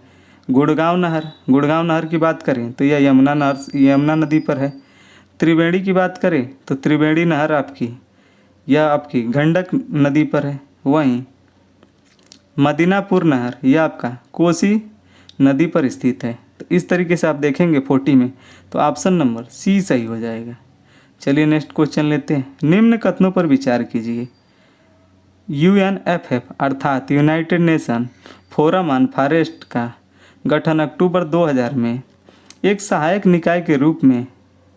S1: गुड़गांव नहर की बात करें तो यह यमुना नदी पर है। त्रिवेणी की बात करें तो त्रिवेणी नहर यह आपकी गंडक नदी पर है। वहीं मदीनापुर नहर यह आपका कोसी नदी पर स्थित है। तो इस तरीके से आप देखेंगे 40 में, तो ऑप्शन नंबर सी सही हो जाएगा। चलिए नेक्स्ट क्वेश्चन लेते हैं। निम्न कथनों पर विचार कीजिए। UNFF अर्थात United nation forum on forest का गठन अक्टूबर 2000 में एक सहायक निकाय के रूप में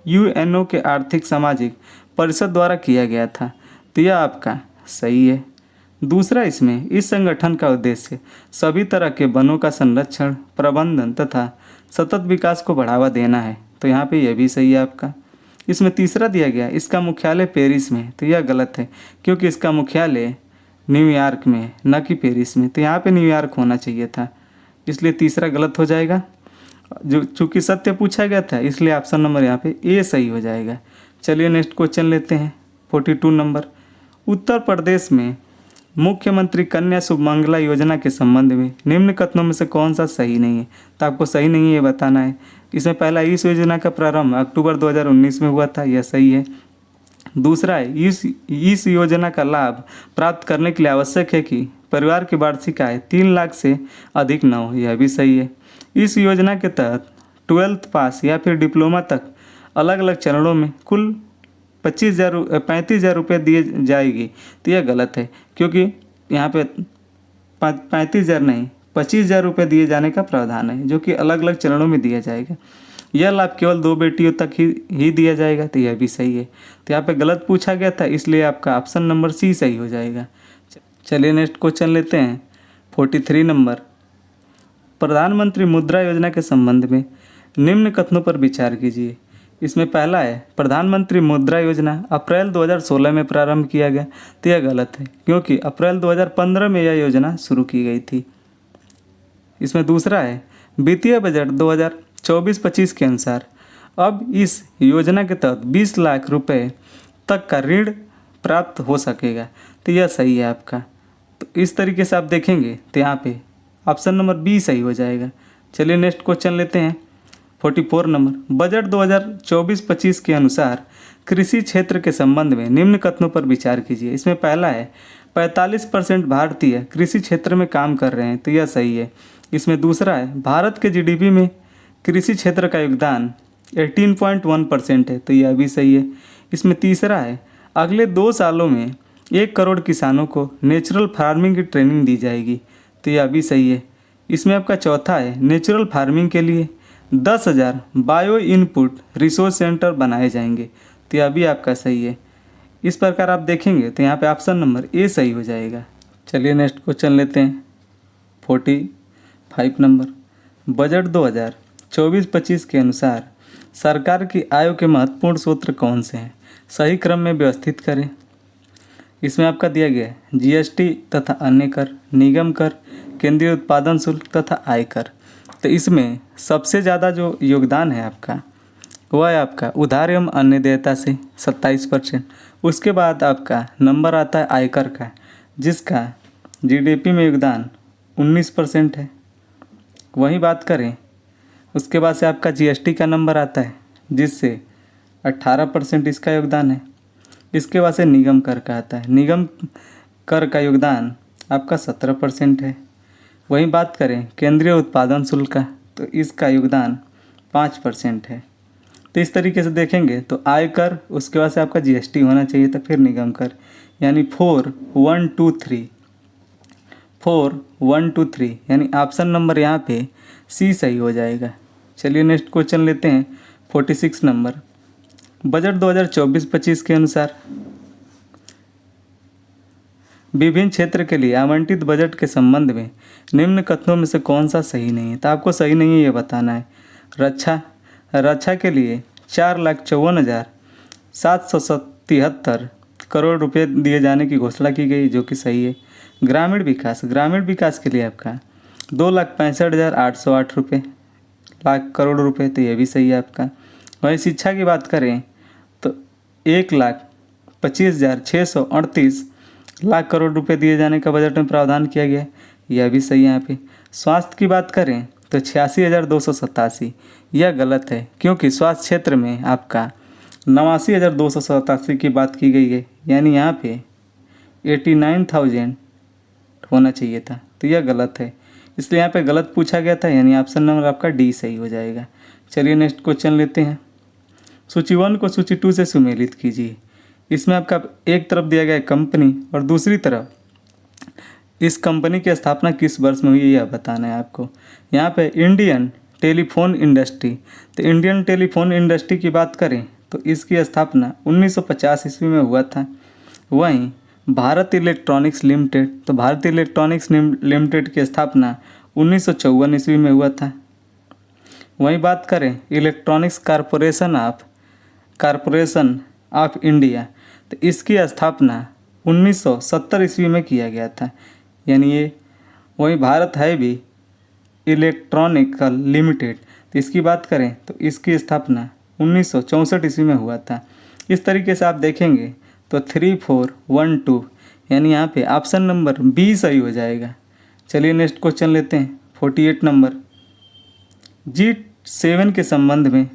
S1: UNO के आर्थिक सामाजिक परिषद द्वारा किया गया था, तो यह आपका सही है। दूसरा, इसमें इस संगठन का उद्देश्य सभी तरह के वनों का संरक्षण, प्रबंधन तथा सतत विकास को बढ़ावा देना है, तो यहाँ पे यह भी सही है आपका। इसमें तीसरा दिया गया, इसका मुख्यालय पेरिस में, तो यह गलत है क्योंकि इसका मुख्यालय न्यूयॉर्क में न कि पेरिस में, तो यहाँ पे न्यूयॉर्क होना चाहिए था, इसलिए तीसरा गलत हो जाएगा। जो चूँकि सत्य पूछा गया था इसलिए ऑप्शन नंबर यहाँ पे ए सही हो जाएगा। चलिए नेक्स्ट क्वेश्चन लेते हैं। 42 नंबर, उत्तर प्रदेश में मुख्यमंत्री कन्या सुमंगला योजना के संबंध में निम्न कथनों में से कौन सा सही नहीं है? तो आपको सही नहीं है ये बताना है। इसमें पहला, इस योजना का प्रारंभ अक्टूबर 2019 में हुआ था, यह सही है। दूसरा है, इस योजना का लाभ प्राप्त करने के लिए आवश्यक है कि परिवार की वार्षिक आय 3 लाख से अधिक न हो, यह भी सही है। इस योजना के तहत 12th पास या फिर डिप्लोमा तक अलग अलग चरणों में कुल 35,000 रुपये दिए जाएगी, तो यह गलत है क्योंकि यहाँ पे 35,000 नहीं 25,000 रुपये दिए जाने का प्रावधान है, जो कि अलग अलग चरणों में दिया जाएगा। यह लाभ केवल 2 बेटियों तक ही दिया जाएगा, तो यह भी सही है। तो यहाँ पे गलत पूछा गया था, इसलिए आपका ऑप्शन नंबर सी सही हो जाएगा। चलिए नेक्स्ट क्वेश्चन लेते हैं 43 नंबर। प्रधानमंत्री मुद्रा योजना के संबंध में निम्न कथनों पर विचार कीजिए। इसमें पहला है, प्रधानमंत्री मुद्रा योजना अप्रैल 2016 में प्रारंभ किया गया, तो यह गलत है, क्योंकि अप्रैल 2015 में यह योजना शुरू की गई थी। इसमें दूसरा है, वित्तीय बजट 2024-25 के अनुसार अब इस योजना के तहत 20 लाख रुपए तक का ऋण प्राप्त हो सकेगा, तो यह सही है आपका। तो इस तरीके से आप देखेंगे तो यहाँ पे ऑप्शन नंबर बी सही हो जाएगा। चलिए नेक्स्ट क्वेश्चन लेते हैं 44 नंबर। बजट 2024-25 के अनुसार कृषि क्षेत्र के संबंध में निम्न कथनों पर विचार कीजिए। इसमें पहला है, 45% भारतीय कृषि क्षेत्र में काम कर रहे हैं, तो यह सही है। इसमें दूसरा है, भारत के जीडीपी में कृषि क्षेत्र का योगदान 18.1% है, तो यह भी सही है। इसमें तीसरा है, अगले 2 सालों में 1 करोड़ किसानों को नेचुरल फार्मिंग की ट्रेनिंग दी जाएगी, तो यह भी सही है। इसमें आपका चौथा है, नेचुरल फार्मिंग के लिए 10,000 बायो इनपुट रिसोर्स सेंटर बनाए जाएंगे, तो यह भी आपका सही है। इस प्रकार आप देखेंगे तो यहाँ पे ऑप्शन नंबर ए सही हो जाएगा। चलिए नेक्स्ट क्वेश्चन लेते हैं 45 नंबर। बजट 2024-25 के अनुसार सरकार की आय के महत्वपूर्ण स्रोत कौन से हैं? सही क्रम में व्यवस्थित करें। इसमें आपका दिया गया है जीएसटी तथा अन्य कर, निगम कर, केंद्रीय उत्पादन शुल्क तथा आयकर। तो इसमें सबसे ज़्यादा जो योगदान है आपका वह है आपका उधार एवं अन्य देयता से 27%। उसके बाद आपका नंबर आता है आयकर का, जिसका जीडीपी में योगदान 19% है। वहीं बात करें उसके बाद से आपका जीएसटी का नंबर आता है, जिससे 18% इसका योगदान है। इसके बाद से निगम कर का आता है, निगम कर का योगदान आपका 17% है। वहीं बात करें केंद्रीय उत्पादन शुल्क का, तो इसका योगदान 5% है। तो इस तरीके से देखेंगे तो आय कर, उसके बाद से आपका जीएसटी होना चाहिए, तो फिर निगम कर, यानी 4 1 2 3 यानी ऑप्शन नंबर यहाँ पे सी सही हो जाएगा। चलिए नेक्स्ट क्वेश्चन लेते हैं 46 नंबर। बजट 2024-25 के अनुसार विभिन्न क्षेत्र के लिए आवंटित बजट के संबंध में निम्न कथनों में से कौन सा सही नहीं है? तो आपको सही नहीं है ये बताना है। रक्षा के लिए 4,54,777 करोड़ रुपए दिए जाने की घोषणा की गई, जो कि सही है। ग्रामीण विकास के लिए आपका 2,65,808 लाख करोड़ रुपए, तो यह भी सही है आपका। वहीं शिक्षा की बात करें तो 1,25,638 लाख करोड़ रुपए दिए जाने का बजट में प्रावधान किया गया है, यह भी सही है यहाँ पे। स्वास्थ्य की बात करें तो 86,287, यह गलत है, क्योंकि स्वास्थ्य क्षेत्र में आपका 89,287 की बात की गई है, यानी यहाँ पे 89,000 होना चाहिए था, तो यह गलत है, इसलिए यहाँ पे गलत पूछा गया था, यानी ऑप्शन नंबर आपका डी सही हो जाएगा। चलिए नेक्स्ट क्वेश्चन लेते हैं। सूची 1 को सूची 2 से सुमेलित कीजिए। इसमें आपका एक तरफ दिया गया है कंपनी और दूसरी तरफ इस कंपनी की स्थापना किस वर्ष में हुई है यह बताना है आपको। यहाँ पे इंडियन टेलीफोन इंडस्ट्री, तो इंडियन टेलीफोन इंडस्ट्री की बात करें तो इसकी स्थापना 1950 ईस्वी में हुआ था। वहीं भारत इलेक्ट्रॉनिक्स लिमिटेड, तो भारत इलेक्ट्रॉनिक्स लिमिटेड की स्थापना 1954 ईस्वी में हुआ था। वहीं बात करें इलेक्ट्रॉनिक्स कारपोरेशन ऑफ इंडिया, तो इसकी स्थापना 1970 ईस्वी में किया गया था, यानी ये वहीं भारत है भी इलेक्ट्रॉनिकल लिमिटेड, तो इसकी बात करें तो इसकी स्थापना 1964 ईस्वी में हुआ था। इस तरीके से आप देखेंगे तो 3 4 1 2 यानी यहाँ पे ऑप्शन नंबर बी सही हो जाएगा। चलिए नेक्स्ट क्वेश्चन लेते हैं 48 नंबर। G7 के संबंध में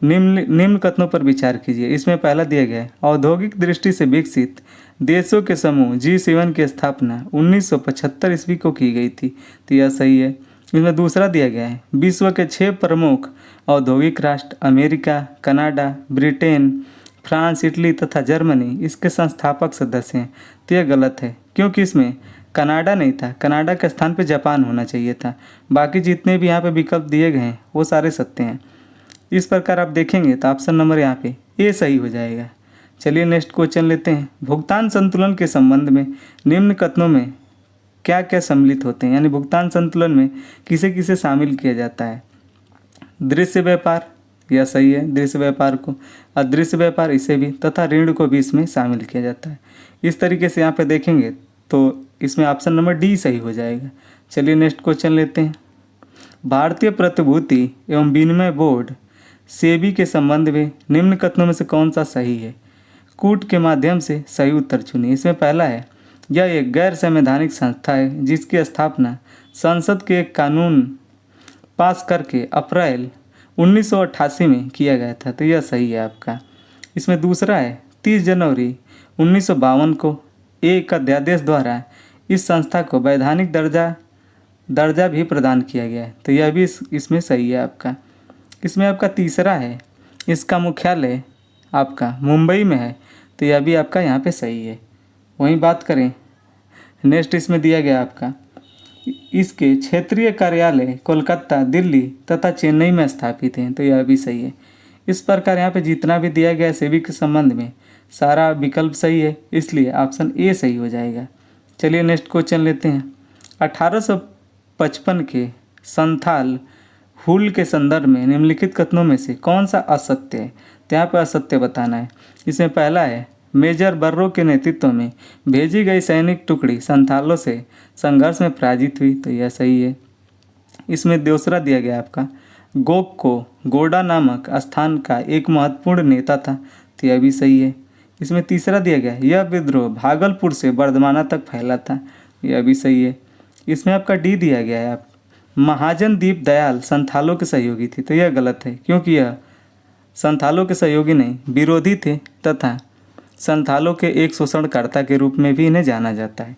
S1: निम्न कथनों पर विचार कीजिए। इसमें पहला दिया गया है औद्योगिक दृष्टि से विकसित देशों के समूह G7 की स्थापना 1975 ईस्वी को की गई थी, तो यह सही है। इसमें दूसरा दिया गया है विश्व के 6 प्रमुख औद्योगिक राष्ट्र America, Canada, Britain, France, Italy तथा जर्मनी इसके संस्थापक सदस्य हैं, तो यह गलत है, क्योंकि इसमें कनाडा नहीं था, कनाडा के स्थान पे जापान होना चाहिए था। बाकी जितने भी यहाँ पे विकल्प दिए गए हैं वो सारे सत्य हैं। इस प्रकार आप देखेंगे तो ऑप्शन नंबर यहाँ पे ए सही हो जाएगा। चलिए नेक्स्ट क्वेश्चन लेते हैं। भुगतान संतुलन के संबंध में निम्न कथनों में क्या क्या सम्मिलित होते हैं, यानी भुगतान संतुलन में किसे किसे शामिल किया जाता है। दृश्य व्यापार, यह सही है, दृश्य व्यापार को, अदृश्य व्यापार इसे भी, तथा ऋण को भी इसमें शामिल किया जाता है। इस तरीके से यहाँ पे देखेंगे तो इसमें ऑप्शन नंबर डी सही हो जाएगा। चलिए नेक्स्ट क्वेश्चन लेते हैं। भारतीय प्रतिभूति एवं विनिमय बोर्ड सेबी के संबंध में निम्न कथनों में से कौन सा सही है। कूट के माध्यम से सही उत्तर चुनिए। इसमें पहला है, यह एक गैर संवैधानिक संस्था है जिसकी स्थापना संसद के एक कानून पास करके अप्रैल 1988 में किया गया था, तो यह सही है आपका। इसमें दूसरा है, 30 जनवरी 1952 को एक अध्यादेश द्वारा इस संस्था को वैधानिक दर्जा भी प्रदान किया गया है, तो यह भी इसमें सही है आपका। इसमें आपका तीसरा है, इसका मुख्यालय आपका मुंबई में है, तो यह भी आपका यहाँ पे सही है। वहीं बात करें नेक्स्ट, इसमें दिया गया आपका इसके क्षेत्रीय कार्यालय कोलकाता, दिल्ली तथा चेन्नई में स्थापित हैं, तो यह भी सही है। इस प्रकार यहाँ पे जितना भी दिया गया है सेबी के संबंध में सारा विकल्प सही है, इसलिए ऑप्शन ए सही हो जाएगा। चलिए नेक्स्ट क्वेश्चन लेते हैं। 1855 के संथाल हुल के संदर्भ में निम्नलिखित कथनों में से कौन सा असत्य है, तो यहाँ पर असत्य बताना है। इसमें पहला है, मेजर बर्रो के नेतृत्व में भेजी गई सैनिक टुकड़ी संथालों से संघर्ष में पराजित हुई, तो यह सही है। इसमें दूसरा दिया गया आपका, गोक को गोडा नामक स्थान का एक महत्वपूर्ण नेता था, तो यह भी सही है। इसमें तीसरा दिया गया, यह विद्रोह भागलपुर से बर्धमाना तक फैला था, यह भी सही है। इसमें आपका डी दिया गया है, आप महाजन दीप दयाल संथालों के सहयोगी थी, तो यह गलत है क्योंकि यह संथालों के सहयोगी नहीं विरोधी थे तथा संथालों के एक शोषणकर्ता के रूप में भी इन्हें जाना जाता है,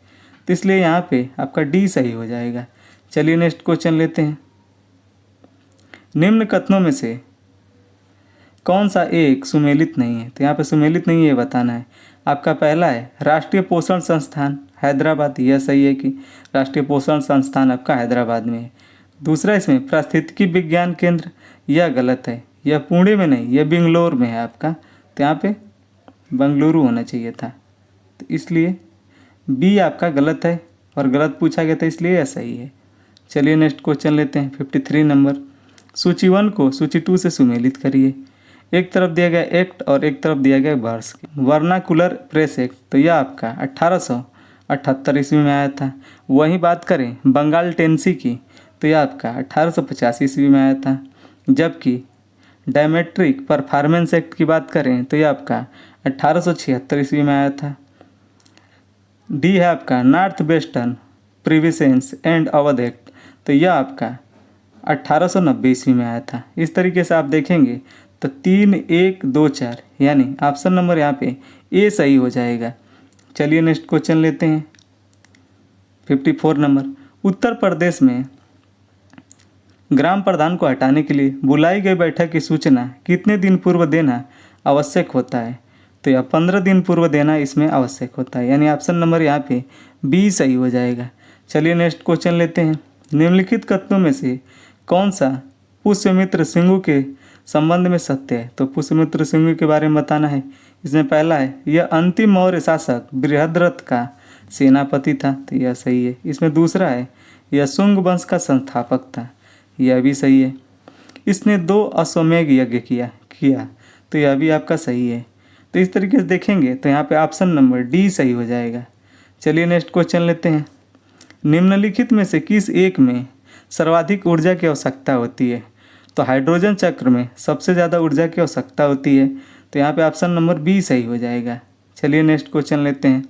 S1: तो इसलिए यहाँ पे आपका डी सही हो जाएगा। चलिए नेक्स्ट क्वेश्चन लेते हैं। निम्न कथनों में से कौन सा एक सुमेलित नहीं है, तो यहाँ पे सुमेलित नहीं है बताना है। आपका पहला है, राष्ट्रीय पोषण संस्थान हैदराबाद, यह सही है कि राष्ट्रीय पोषण संस्थान आपका हैदराबाद में है। दूसरा इसमें पारिस्थितिकी विज्ञान केंद्र, यह गलत है, यह पुणे में नहीं, यह बेंगलोर में है आपका, तो यहाँ पे बेंगलुरु होना चाहिए था, तो इसलिए बी आपका गलत है और गलत पूछा गया था, इसलिए यह सही है। चलिए नेक्स्ट क्वेश्चन लेते हैं। 53 नंबर, सूची 1 को सूची 2 से सुमेलित करिए। एक तरफ दिया गया एक्ट और एक तरफ दिया गया वर्ष। वर्नाकुलर प्रेस एक्ट, तो यह आपका 1878 ईस्वी में आया था। वहीं बात करें बंगाल टेंसी की, तो यह आपका 1885 ईस्वी में आया था। जबकि डायमेट्रिक परफॉर्मेंस एक्ट की बात करें तो यह आपका 1876 ईस्वी में आया था। डी है आपका north western provinces and Awadh act, तो यह आपका 1890 ईस्वी में आया था। इस तरीके से आप देखेंगे तो 3, 1, 2, 4 यानी ऑप्शन नंबर यहाँ पे ए सही हो जाएगा। चलिए नेक्स्ट क्वेश्चन लेते हैं। 54 नंबर, उत्तर प्रदेश में ग्राम प्रधान को हटाने के लिए बुलाई गई बैठक की सूचना कितने दिन पूर्व देना आवश्यक होता है, तो यह 15 दिन पूर्व देना इसमें आवश्यक होता है, यानी ऑप्शन नंबर यहाँ पे बी सही हो जाएगा। चलिए नेक्स्ट क्वेश्चन लेते हैं। निम्नलिखित कथनों में से कौन सा पुष्यमित्र सिंह के संबंध में सत्य है, तो पुष्यमित्र सिंह के बारे में बताना है। इसमें पहला है, यह अंतिम मौर्य शासक बृहद्रथ का सेनापति था, तो यह सही है। इसमें दूसरा है, यह शुंग वंश का संस्थापक था, यह भी सही है। इसने 2 अश्वमेध यज्ञ किया, तो यह भी आपका सही है। तो इस तरीके से देखेंगे तो यहाँ पे ऑप्शन नंबर डी सही हो जाएगा। चलिए नेक्स्ट क्वेश्चन लेते हैं। निम्नलिखित में से किस एक में सर्वाधिक ऊर्जा की आवश्यकता होती है, तो हाइड्रोजन चक्र में सबसे ज़्यादा ऊर्जा की आवश्यकता होती है, तो यहाँ पे ऑप्शन नंबर बी सही हो जाएगा। चलिए नेक्स्ट क्वेश्चन लेते हैं।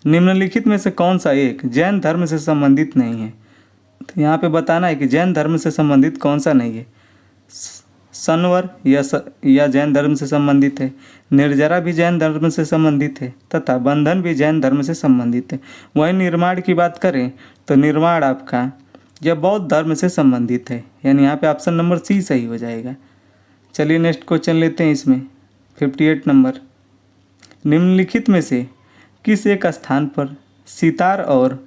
S1: निम्नलिखित में से कौन सा एक जैन धर्म से संबंधित नहीं है, तो यहाँ पे बताना है कि जैन धर्म से संबंधित कौन सा नहीं है। सनवर या जैन धर्म से संबंधित है, निर्जरा भी जैन धर्म से संबंधित है तथा बंधन भी जैन धर्म से संबंधित है। वहीं निर्माण की बात करें तो निर्माण आपका यह बौद्ध धर्म से संबंधित है, यानी यहाँ पे ऑप्शन नंबर सी सही हो जाएगा। चलिए नेक्स्ट क्वेश्चन लेते हैं। इसमें 58 नंबर, निम्नलिखित में से किस एक स्थान पर सितार और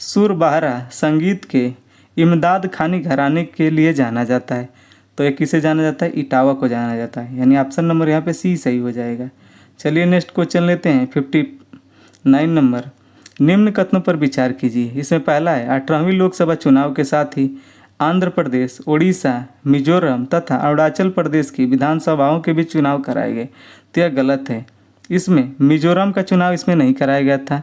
S1: सुरबहारा संगीत के इमदाद खानी घराने के लिए जाना जाता है। तो ये किसे जाना जाता है? इटावा को जाना जाता है, यानी ऑप्शन नंबर यहाँ पे सी सही हो जाएगा। चलिए नेक्स्ट क्वेश्चन लेते हैं 59 नंबर। निम्न कथनों पर विचार कीजिए। इसमें पहला है 18वीं लोकसभा चुनाव के साथ ही आंध्र प्रदेश, उड़ीसा, मिजोरम तथा अरुणाचल प्रदेश की विधानसभाओं के भी चुनाव कराए गए। तो यह गलत है। इसमें मिजोरम का चुनाव इसमें नहीं कराया गया था,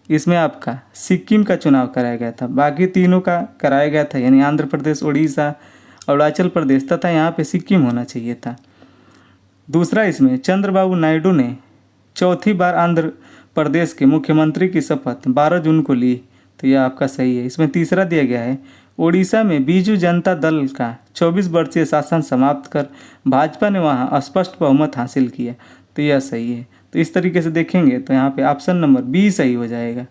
S1: इसमें आपका सिक्किम का चुनाव कराया गया था, बाकी तीनों का कराया गया था, यानी आंध्र प्रदेश, उड़ीसा, अरुणाचल प्रदेश तथा यहाँ पे सिक्किम होना चाहिए था। दूसरा, इसमें चंद्रबाबू नायडू ने चौथी बार आंध्र प्रदेश के मुख्यमंत्री की शपथ 12 जून को ली। तो यह आपका सही है। इसमें तीसरा दिया गया है उड़ीसा में बीजू जनता दल का 24 वर्षीय शासन समाप्त कर भाजपा ने वहां स्पष्ट बहुमत हासिल किया। तो यह सही है। तो इस तरीके से देखेंगे तो यहाँ पे ऑप्शन नंबर बी सही हो जाएगा।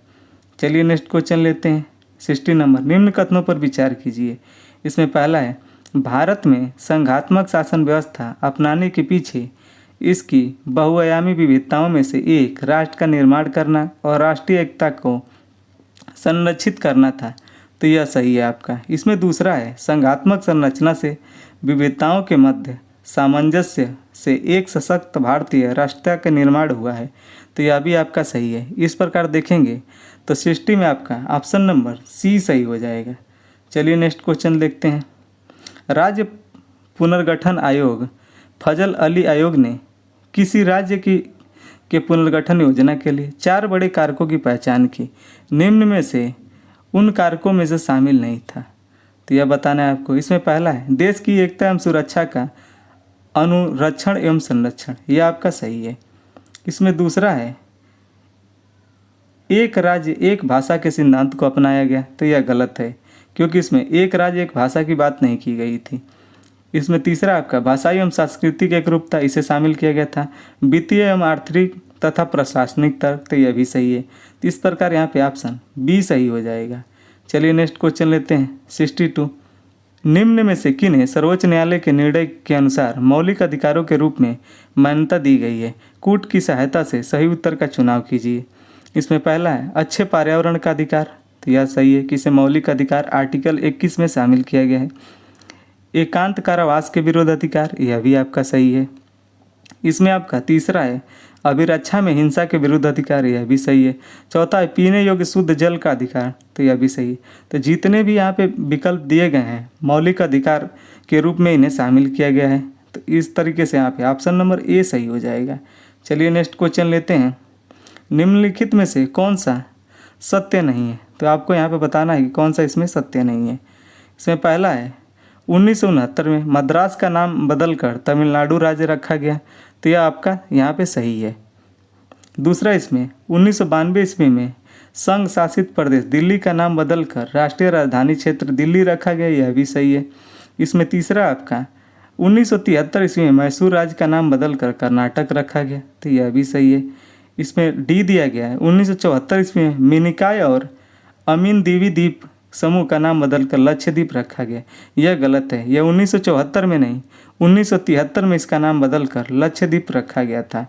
S1: चलिए नेक्स्ट क्वेश्चन लेते हैं 60 नंबर। निम्न कथनों पर विचार कीजिए। इसमें पहला है भारत में संघात्मक शासन व्यवस्था अपनाने के पीछे इसकी बहुआयामी विविधताओं में से एक राष्ट्र का निर्माण करना और राष्ट्रीय एकता को संरक्षित करना था। तो यह सही है आपका। इसमें दूसरा है संघात्मक संरचना से विविधताओं के मध्य सामंजस्य से एक सशक्त भारतीय राष्ट्र का निर्माण हुआ है। तो यह भी आपका सही है। इस प्रकार देखेंगे तो 60 में आपका ऑप्शन नंबर सी सही हो जाएगा। चलिए नेक्स्ट क्वेश्चन देखते हैं। राज्य पुनर्गठन आयोग फजल अली आयोग ने किसी राज्य के पुनर्गठन योजना के लिए 4 बड़े कारकों की पहचान की। निम्न में से उन कारकों में से शामिल नहीं था। तो यह बताना है आपको। इसमें पहला है देश की एकता एवं सुरक्षा का अनुरक्षण एवं संरक्षण। यह आपका सही है। इसमें दूसरा है एक राज्य एक भाषा के सिद्धांत को अपनाया गया। तो यह गलत है, क्योंकि इसमें एक राज्य एक भाषा की बात नहीं की गई थी। इसमें तीसरा आपका भाषाई एवं सांस्कृतिक एकरूपता, इसे शामिल किया गया था। वित्तीय एवं आर्थिक तथा प्रशासनिक तर्क। तो यह भी सही है। तो इस प्रकार यहाँ पे ऑप्शन बी सही हो जाएगा। चलिए नेक्स्ट क्वेश्चन लेते हैं 62। निम्न में से किन्हें सर्वोच्च न्यायालय के निर्णय के अनुसार मौलिक अधिकारों के रूप में मान्यता दी गई है? कूट की सहायता से सही उत्तर का चुनाव कीजिए। इसमें पहला है अच्छे पर्यावरण का अधिकार। तो यह सही है कि इसे मौलिक अधिकार आर्टिकल 21 में शामिल किया गया है। एकांत कारावास के विरोध अधिकार। यह भी आपका सही है। इसमें आपका तीसरा है अभिरक्षा में हिंसा के विरुद्ध अधिकार। यह भी सही है। चौथा है पीने योग्य शुद्ध जल का अधिकार। तो यह भी सही है। तो जितने भी यहाँ पे विकल्प दिए गए हैं मौलिक अधिकार के रूप में इन्हें शामिल किया गया है। तो इस तरीके से यहाँ पे ऑप्शन नंबर ए सही हो जाएगा। चलिए नेक्स्ट क्वेश्चन लेते हैं। निम्नलिखित में से कौन सा सत्य नहीं है? तो आपको यहाँ पे बताना है कि कौन सा इसमें सत्य नहीं है। इसमें पहला है 1969 में मद्रास का नाम बदलकर तमिलनाडु राज्य रखा गया। तो यह आपका यहाँ पे सही है। दूसरा, इसमें 1992 ईस्वी में संघ शासित प्रदेश दिल्ली का नाम बदलकर राष्ट्रीय राजधानी क्षेत्र दिल्ली रखा गया। यह भी सही है। इसमें तीसरा आपका 1973 ईस्वी में मैसूर राज्य का नाम बदलकर कर्नाटक रखा गया। तो यह भी सही है। इसमें डी दिया गया है 1974 ईस्वी में मिनिकॉय और अमीन दीवी द्वीप समूह का नाम बदलकर लक्षद्वीप रखा गया। यह गलत है। यह 1974 में नहीं 1973 में इसका नाम बदलकर लक्षद्वीप रखा गया था।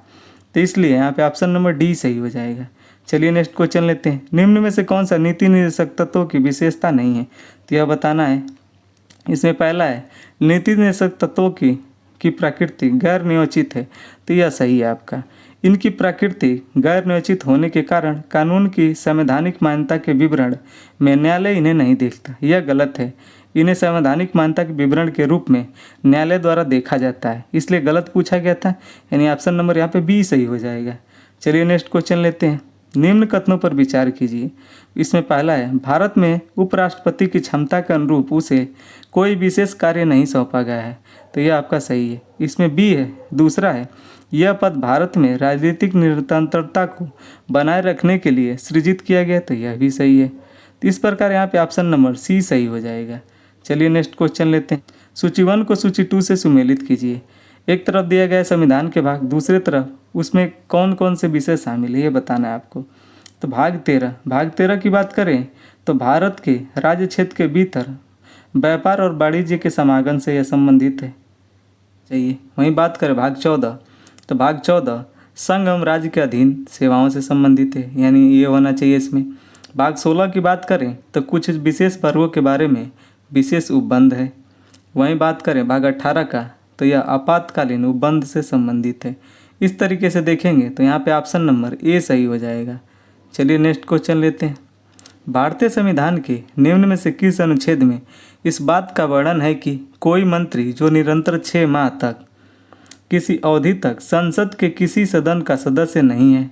S1: तो इसलिए यहाँ पे ऑप्शन नंबर डी सही हो जाएगा। चलिए नेक्स्ट क्वेश्चन लेते हैं। निम्न में से कौन सा नीति निर्देशक तत्वों की विशेषता नहीं है? तो यह बताना है। इसमें पहला है नीति निर्देशक तत्वों की प्रकृति गैर नियोजित है। तो यह सही है आपका। इनकी प्रकृति गैर नियोजित होने के कारण कानून की संवैधानिक मान्यता के विवरण में न्यायालय इन्हें नहीं देखता। यह गलत है। इन्हें संवैधानिक मान्यता के विवरण के रूप में न्यायालय द्वारा देखा जाता है, इसलिए गलत पूछा गया था, यानी ऑप्शन नंबर यहाँ पे बी सही हो जाएगा। चलिए नेक्स्ट क्वेश्चन लेते हैं। निम्न कथनों पर विचार कीजिए। इसमें पहला है भारत में उपराष्ट्रपति की क्षमता के अनुरूप उसे कोई विशेष कार्य नहीं सौंपा गया है। तो यह आपका सही है। इसमें बी है। दूसरा है यह पद भारत में राजनीतिक निरंतरता को बनाए रखने के लिए सृजित किया गया। तो यह भी सही है। तो इस प्रकार यहाँ पे ऑप्शन नंबर सी सही हो जाएगा। चलिए नेक्स्ट क्वेश्चन लेते हैं। सूची 1 को सूची 2 से सुमेलित कीजिए। एक तरफ दिया गया है संविधान के भाग, दूसरे तरफ उसमें कौन कौन से विषय शामिल है ये बताना है आपको। तो भाग 13 की बात करें तो भारत के राज्य क्षेत्र के भीतर व्यापार और वाणिज्य के समागम से यह संबंधित है। चाहिए। वहीं बात करें भाग 14 तो भाग 14 संघ एवं राज्य के अधीन सेवाओं से संबंधित है, यानी ये होना चाहिए इसमें। भाग 16 की बात करें तो कुछ विशेष वर्गों के बारे में विशेष उपबंध है। वहीं बात करें भाग 18 का तो यह आपातकालीन उपबंध से संबंधित है। इस तरीके से देखेंगे तो यहाँ पे ऑप्शन नंबर ए सही हो जाएगा। चलिए नेक्स्ट क्वेश्चन लेते हैं। भारतीय संविधान के निम्न में से किस अनुच्छेद में इस बात का वर्णन है कि कोई मंत्री जो निरंतर 6 माह तक किसी अवधि तक संसद के किसी सदन का सदस्य नहीं है,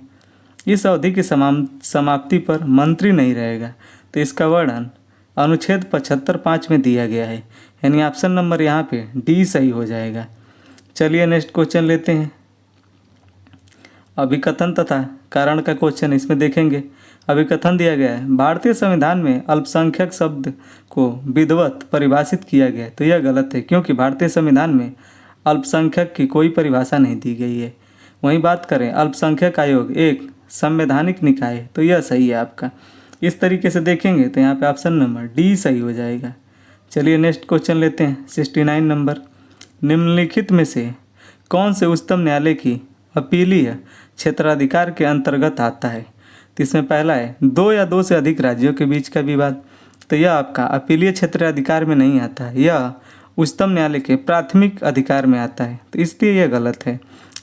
S1: इस अवधि की समाप्ति पर मंत्री नहीं रहेगा? तो इसका वर्णन अनुच्छेद 75(5) में दिया गया है, यानी ऑप्शन नंबर यहाँ पे डी सही हो जाएगा। चलिए नेक्स्ट क्वेश्चन लेते हैं। अभिकथन तथा कारण का क्वेश्चन इसमें देखेंगे। अभिकथन दिया गया है, भारतीय संविधान में अल्पसंख्यक शब्द को विधिवत परिभाषित किया गया है। तो यह गलत है, क्योंकि भारतीय संविधान में अल्पसंख्यक की कोई परिभाषा नहीं दी गई है। वहीं बात करें अल्पसंख्यक आयोग एक संवैधानिक निकाय, तो यह सही है आपका। इस तरीके से देखेंगे तो यहाँ पे ऑप्शन नंबर डी सही हो जाएगा। चलिए नेक्स्ट क्वेश्चन लेते हैं 69 नंबर। निम्नलिखित में से कौन से उच्चतम न्यायालय की अपीलीय क्षेत्राधिकार के अंतर्गत आता है? तो इसमें पहला है 2 या 2 से अधिक राज्यों के बीच का विवाद, तो यह आपका अपीलीय क्षेत्राधिकार में नहीं आता है, यह उच्चतम न्यायालय के प्राथमिक अधिकार में आता है, तो इसलिए यह गलत है।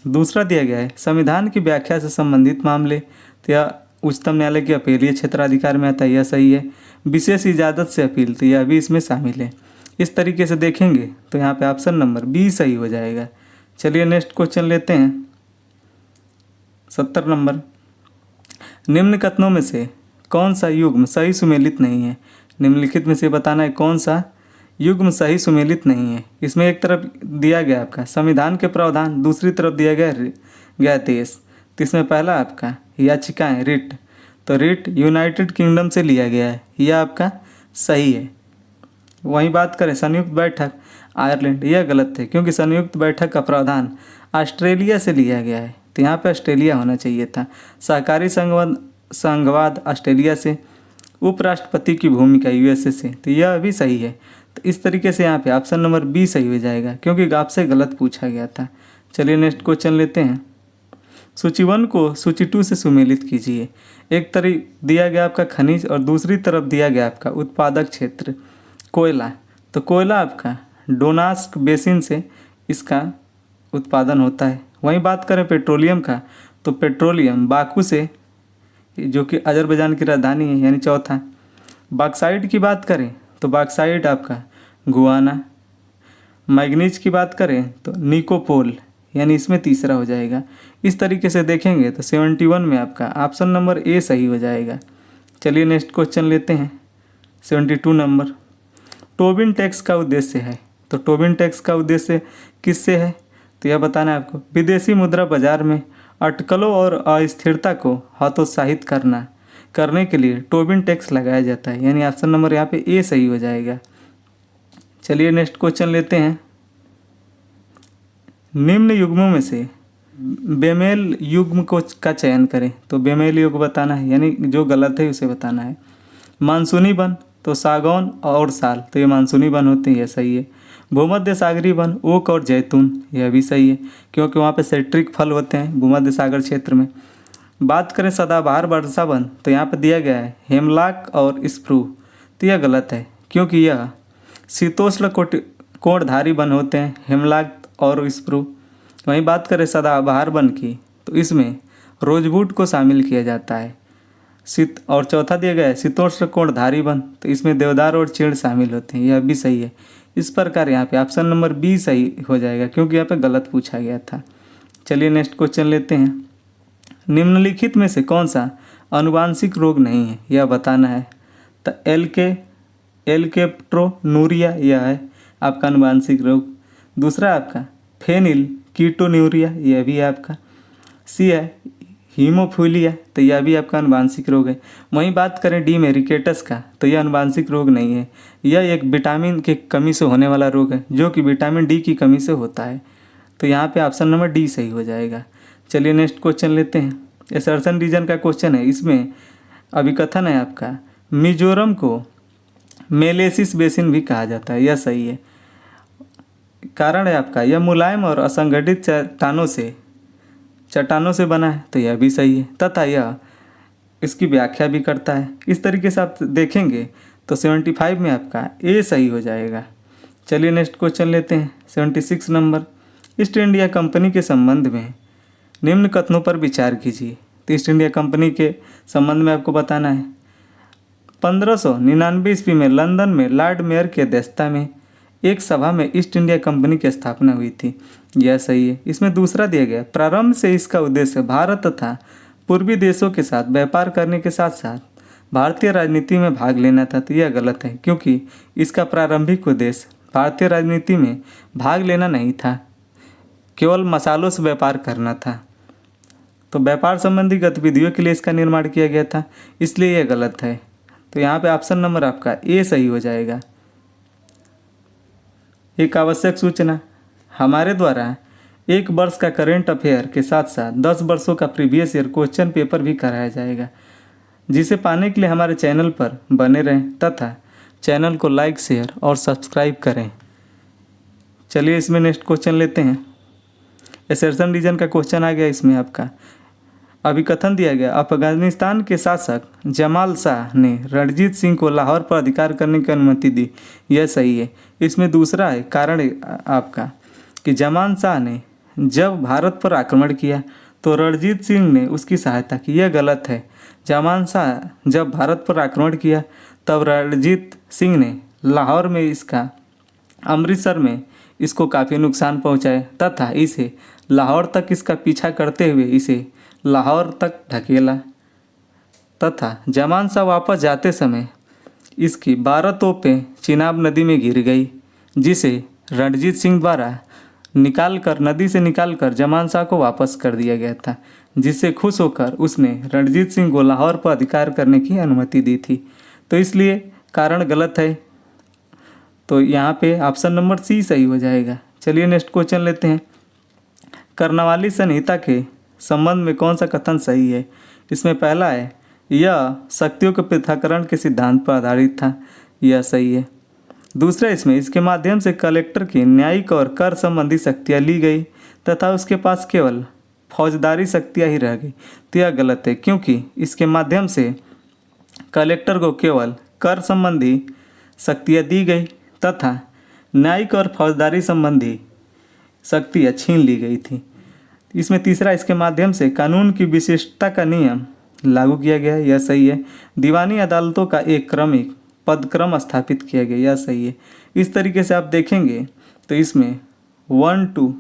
S1: दूसरा दिया गया है संविधान की व्याख्या से संबंधित मामले, तो यह उच्चतम न्यायालय के अपीलीय क्षेत्राधिकार में आता है, यह सही है। विशेष इजाज़त से अपील, तो यह भी इसमें शामिल है। इस तरीके से देखेंगे तो यहाँ पे ऑप्शन नंबर बी सही हो जाएगा। चलिए नेक्स्ट क्वेश्चन लेते हैं 70 नंबर। निम्न कथनों में से कौन सा युग्म सही सुमेलित नहीं है? निम्नलिखित में से बताना है कौन सा युग्म सही सुमेलित नहीं है। इसमें एक तरफ दिया गया आपका संविधान के प्रावधान, दूसरी तरफ दिया गया देश। तो इसमें पहला आपका याचिकाएं रिट, तो रिट यूनाइटेड किंगडम से लिया गया है, यह आपका सही है। वहीं बात करें संयुक्त बैठक आयरलैंड, यह गलत है, क्योंकि संयुक्त बैठक का प्रावधान ऑस्ट्रेलिया से लिया गया है, तो यहाँ पे ऑस्ट्रेलिया होना चाहिए था। सहकारी संघवाद ऑस्ट्रेलिया से, उपराष्ट्रपति की भूमिका यूएसए से, तो यह भी सही है। तो इस तरीके से यहाँ पे ऑप्शन नंबर बी सही हो जाएगा, क्योंकि आपसे गलत पूछा गया था। चलिए नेक्स्ट क्वेश्चन लेते हैं। सूची 1 को सूची 2 से सुमेलित कीजिए। एक तरफ दिया गया आपका खनिज और दूसरी तरफ दिया गया आपका उत्पादक क्षेत्र कोयला, तो कोयला आपका डोनास्क बेसिन से इसका उत्पादन होता है। वहीं बात करें पेट्रोलियम का, तो पेट्रोलियम बाकू से, जो कि अजरबैजान की राजधानी है, यानी चौथा। बॉक्साइट की बात करें तो बॉक्साइट आपका गुआना। मैग्नीज की बात करें तो निकोपोल, यानी इसमें तीसरा हो जाएगा। इस तरीके से देखेंगे तो 71 में आपका ऑप्शन नंबर ए सही हो जाएगा। चलिए नेक्स्ट क्वेश्चन लेते हैं 72 नंबर। टोबिन टैक्स का उद्देश्य है, तो टोबिन टैक्स का उद्देश्य किससे है? तो यह बताना है आपको, विदेशी मुद्रा बाजार में अटकलों और अस्थिरता को हतोत्साहित करने के लिए टोबिन टैक्स लगाया जाता है, यानी ऑप्शन नंबर यहाँ पे ए सही हो जाएगा। चलिए नेक्स्ट क्वेश्चन लेते हैं। निम्न युग्मों में से बेमेल युग्म का चयन करें, तो बेमेल युग्म बताना है, यानी जो गलत है उसे बताना है। मानसूनी वन, तो सागौन और साल, तो ये मानसूनी वन होते हैं, यह सही है। भूमध्य सागरीय वन, ओक और जैतून, यह भी सही है, क्योंकि वहाँ पे सिट्रिक फल होते हैं भूमध्य सागर क्षेत्र में। बात करें सदाबहार वर्षा वन, तो यहाँ पे दिया गया है हेमलॉक और स्प्रू, तो यह गलत है, क्योंकि यह शीतोष्ण कोणधारी वन होते हैं हेमलॉक और स्प्रू। वहीं बात करें सदाबहार वन की, तो इसमें रोजवुड को शामिल किया जाता है। और चौथा दिया गया है शीतोष्ण कोणधारी वन, तो इसमें देवदार और चीड़ शामिल होते हैं, यह भी सही है। इस प्रकार यहाँ पे ऑप्शन नंबर बी सही हो जाएगा, क्योंकि यहाँ पे गलत पूछा गया था। चलिए नेक्स्ट क्वेश्चन लेते हैं। निम्नलिखित में से कौन सा आनुवांशिक रोग नहीं है, यह बताना है। तो एल्केप्टोनूरिया, यह है आपका आनुवांशिक रोग। दूसरा आपका फेनिल कीटोन्यूरिया, यह भी है आपका। सी है हीमोफीलिया, तो यह भी आपका आनुवांशिक रोग है। वहीं बात करें डी में रिकेटस का, तो यह आनुवांशिक रोग नहीं है, यह एक विटामिन की कमी से होने वाला रोग है, जो कि विटामिन डी की कमी से होता है। तो यहाँ पे ऑप्शन नंबर डी सही हो जाएगा। चलिए नेक्स्ट क्वेश्चन लेते हैं। एसर्शन रीजन का क्वेश्चन है, इसमें अभिकथन है आपका मिजोरम को मेलेसिस बेसिन भी कहा जाता है, यह सही है। चट्टानों से बना है, तो यह भी सही है, तथा यह इसकी व्याख्या भी करता है। इस तरीके से आप देखेंगे तो 75 में आपका ए सही हो जाएगा। चलिए नेक्स्ट क्वेश्चन लेते हैं। 76 नंबर, ईस्ट इंडिया कंपनी के संबंध में निम्न कथनों पर विचार कीजिए। तो ईस्ट इंडिया कंपनी के संबंध में आपको बताना है। 1599 ईस्वी में लंदन में लॉर्ड मेयर की अध्यक्षता में एक सभा में ईस्ट इंडिया कंपनी की स्थापना हुई थी, यह सही है। इसमें दूसरा दिया गया, प्रारंभ से इसका उद्देश्य भारत तथा पूर्वी देशों के साथ व्यापार करने के साथ साथ भारतीय राजनीति में भाग लेना था, तो यह गलत है, क्योंकि इसका प्रारंभिक उद्देश्य भारतीय राजनीति में भाग लेना नहीं था, केवल मसालों से व्यापार करना था। तो व्यापार संबंधी गतिविधियों के लिए इसका निर्माण किया गया था, इसलिए यह गलत है। तो यहाँ पे ऑप्शन नंबर आपका ए सही हो जाएगा। एक आवश्यक सूचना, हमारे द्वारा एक वर्ष का करेंट अफेयर के साथ साथ 10 वर्षों का प्रीवियस ईयर क्वेश्चन पेपर भी कराया जाएगा, जिसे पाने के लिए हमारे चैनल पर बने रहें तथा चैनल को लाइक, शेयर और सब्सक्राइब करें। चलिए इसमें नेक्स्ट क्वेश्चन लेते हैं। असर्शन रीजन का क्वेश्चन आ गया। इसमें आपका अभिकथन दिया गया, अफगानिस्तान के शासक जमाल शाह ने रणजीत सिंह को लाहौर पर अधिकार करने की अनुमति दी, यह सही है। इसमें दूसरा है कारण आपका कि जमान शाह ने जब भारत पर आक्रमण किया तो रणजीत सिंह ने उसकी सहायता की, यह गलत है। जमान शाह जब भारत पर आक्रमण किया तब रणजीत सिंह ने लाहौर में अमृतसर में इसको काफ़ी नुकसान पहुंचाया तथा इसे लाहौर तक इसका पीछा करते हुए इसे लाहौर तक ढकेला तथा जमान शाह वापस जाते समय इसकी 12 तोपें चिनाब नदी में गिर गई, जिसे रणजीत सिंह द्वारा नदी से निकालकर जमान शाह को वापस कर दिया गया था, जिससे खुश होकर उसने रणजीत सिंह को लाहौर पर अधिकार करने की अनुमति दी थी। तो इसलिए कारण गलत है, तो यहाँ पे ऑप्शन नंबर सी सही हो जाएगा। चलिए नेक्स्ट क्वेश्चन लेते हैं। कर्नावाली संहिता के संबंध में कौन सा कथन सही है? इसमें पहला है, यह शक्तियों के पृथक्करण के सिद्धांत पर आधारित था, यह सही है। दूसरा, इसमें इसके माध्यम से कलेक्टर की न्यायिक और कर संबंधी शक्तियाँ ली गई तथा उसके पास केवल फौजदारी शक्तियाँ ही रह गई, तो यह गलत है, क्योंकि इसके माध्यम से कलेक्टर को केवल कर संबंधी शक्तियाँ दी गई तथा न्यायिक और फौजदारी संबंधी शक्तियाँ छीन ली गई थी। इसमें तीसरा, इसके माध्यम से कानून की विशिष्टता का नियम लागू किया गया, यह सही है। दीवानी अदालतों का एक क्रमिक पदक्रम स्थापित किया गया, यह सही है। इस तरीके से आप देखेंगे तो इसमें 1, 2,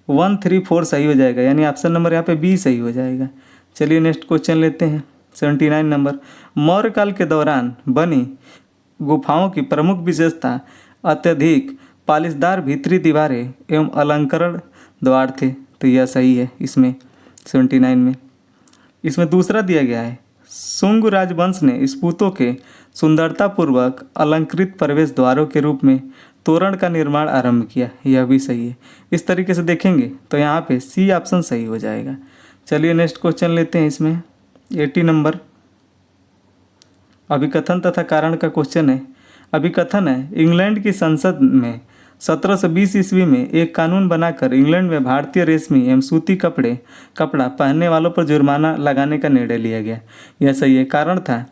S1: 1, 3, 4 सही हो जाएगा, यानी ऑप्शन नंबर यहाँ पे बी सही हो जाएगा। चलिए नेक्स्ट क्वेश्चन लेते हैं। 79 नंबर, मौर्य काल के दौरान बनी गुफाओं की प्रमुख विशेषता अत्यधिक पालिशदार भीतरी दीवारें एवं अलंकरण द्वार थे, तो यह सही है। इसमें 79 में इसमें दूसरा दिया गया है, शुंग राजवंश ने स्फूतों के सुंदरतापूर्वक अलंकृत प्रवेश द्वारों के रूप में तोरण का निर्माण आरंभ किया, यह भी सही है। इस तरीके से देखेंगे तो यहाँ पे सी ऑप्शन सही हो जाएगा। चलिए नेक्स्ट क्वेश्चन लेते हैं। इसमें 80 नंबर अभिकथन तथा कारण का क्वेश्चन है। अभिकथन है, इंग्लैंड की संसद में 1720 ईस्वी में एक कानून बनाकर इंग्लैंड में भारतीय रेशमी एवं सूती कपड़ा पहनने वालों पर जुर्माना लगाने का निर्णय लिया गया, यह सही है। कारण था,